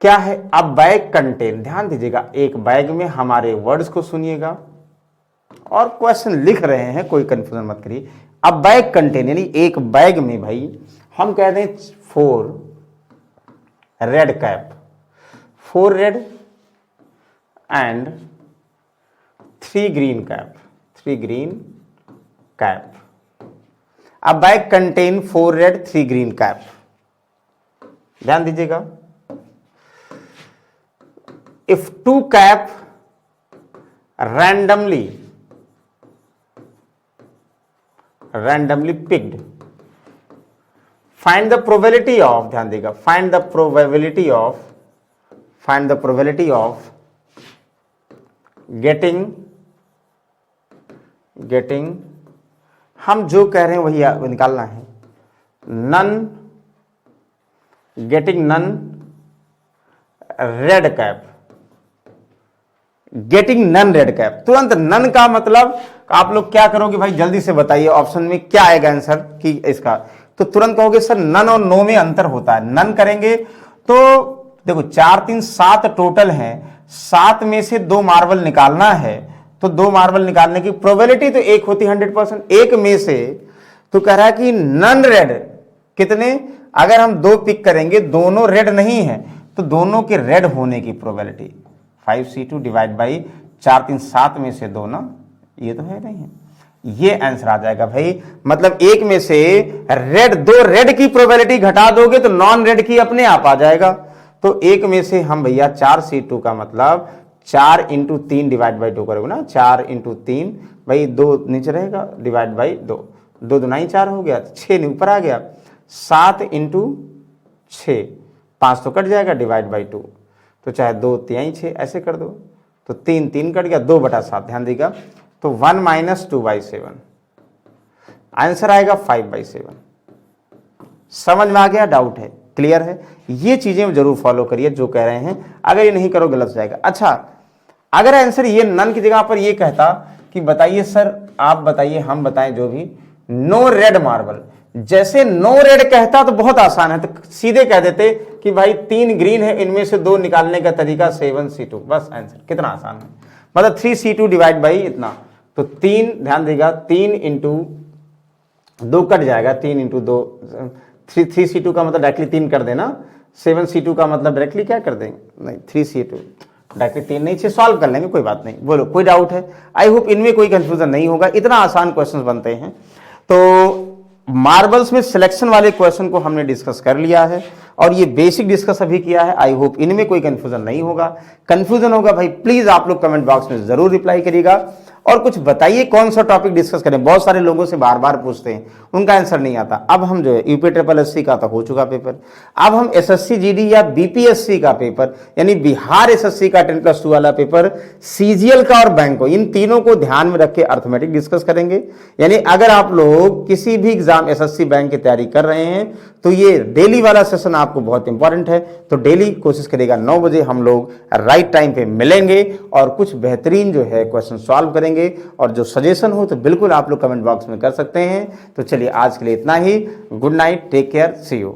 क्या है? अब बैग कंटेन, ध्यान दीजिएगा, एक बैग में हमारे वर्ड्स को सुनिएगा और क्वेश्चन लिख रहे हैं, कोई कंफ्यूजन मत करिए। अब बैग कंटेन यानी एक बैग में भाई हम कह दें 4 red cap, 4 red and 3 green cap, 3 green cap. अब bag contain 4 red 3 green cap, ध्यान दीजिएगा। If 2 cap randomly picked, find the probability of, ध्यान देगा, find the probability of getting हम जो कह रहे हैं वही निकालना है। None getting none red cap, getting none red cap. तुरंत नन का मतलब आप लोग क्या करोगे भाई, जल्दी से बताइए ऑप्शन में क्या आएगा आंसर कि इसका, तो तुरंत कहोगे सर नन और नो में अंतर होता है। नन करेंगे तो देखो 4 3 7 टोटल है, 7 में से 2 मार्बल निकालना है, तो 2 मार्बल निकालने की प्रोबेबिलिटी तो 1 होती 100%। एक में से तो कह रहा है कि नन रेड कितने, अगर हम 2 पिक करेंगे दोनों रेड नहीं है तो दोनों के रेड होने की प्रोबेबिलिटी 5C2 डिवाइड बाई 4 3 7 में से 2 ना, ये तो है नहीं है, ये आंसर आ जाएगा भाई। मतलब एक में से रेड 2 रेड की प्रोबेबिलिटी घटा दोगे तो नॉन रेड की अपने आप आ जाएगा। तो एक में से हम भैया 4C2 का मतलब 4 × 3 डिवाइड बाई 2 करोगे ना, 4 × 3 भाई 2 नीचे रहेगा डिवाइड बाई 2, 2 2 4 हो गया, 6 नहीं ऊपर आ गया, 7 × 6 5 तो कट जाएगा डिवाइड बाई 2, तो चाहे 2 3 6 ऐसे कर दो, तो 3 3 कट गया, 2/7 ध्यान देगा, तो 1 - 2/7 आंसर आएगा 5/7। समझ में आ गया, डाउट है, क्लियर है? ये चीजें जरूर फॉलो करिए जो कह रहे हैं, अगर ये नहीं करो गलत जाएगा। अच्छा, अगर आंसर ये नन की जगह पर ये कहता कि बताइए सर, आप बताइए हम बताएं जो भी, नो रेड मार्बल, जैसे नो रेड कहता तो बहुत आसान है, तो सीधे कह देते कि भाई 3 ग्रीन है, इनमें से 2 निकालने का तरीका 7C2, बस आंसर। कितना आसान है, मतलब 3C2 डिवाइड बाई इतना, तो 3 ध्यान देगा, 3 × 2 कट जाएगा, 3 × 2 3C2 का मतलब डायरेक्टली 3 कर देना, 7C2 का मतलब डायरेक्टली क्या कर देंगे, नहीं 3C2 डायरेक्टली 3 नहीं, 6 सॉल्व कर लेंगे, कोई बात नहीं। बोलो कोई डाउट है? आई होप इनमें कोई कंफ्यूजन नहीं होगा, इतना आसान क्वेश्चंस बनते हैं। तो मार्बल्स में सिलेक्शन वाले क्वेश्चन को हमने डिस्कस कर लिया है और ये बेसिक डिस्कस अभी किया है। आई होप इनमें कोई कंफ्यूजन नहीं होगा। कंफ्यूजन होगा भाई प्लीज आप लोग कमेंट बॉक्स में जरूर रिप्लाई करिएगा और कुछ बताइए कौन सा टॉपिक डिस्कस करें। बहुत सारे लोगों से बार बार पूछते हैं, उनका आंसर नहीं आता। अब हम जो है UPSSC का तो हो चुका पेपर, अब हम SSC GD या BPSC का पेपर यानी बिहार SSC का 10+2 वाला पेपर, CGL का और बैंक को, इन तीनों को ध्यान में रख के अर्थमेटिक डिस्कस करेंगे। यानी अगर आप लोग किसी भी एग्जाम SSC बैंक की तैयारी कर रहे हैं तो ये डेली वाला सेशन आपको बहुत इंपॉर्टेंट है। तो डेली कोशिश करेगा 9 बजे हम लोग राइट टाइम पे मिलेंगे और कुछ बेहतरीन जो है क्वेश्चन सॉल्व करेंगे। और जो सजेशन हो तो बिल्कुल आप लोग कमेंट बॉक्स में कर सकते हैं। तो चलिए आज के लिए इतना ही। Good night, take care, see you.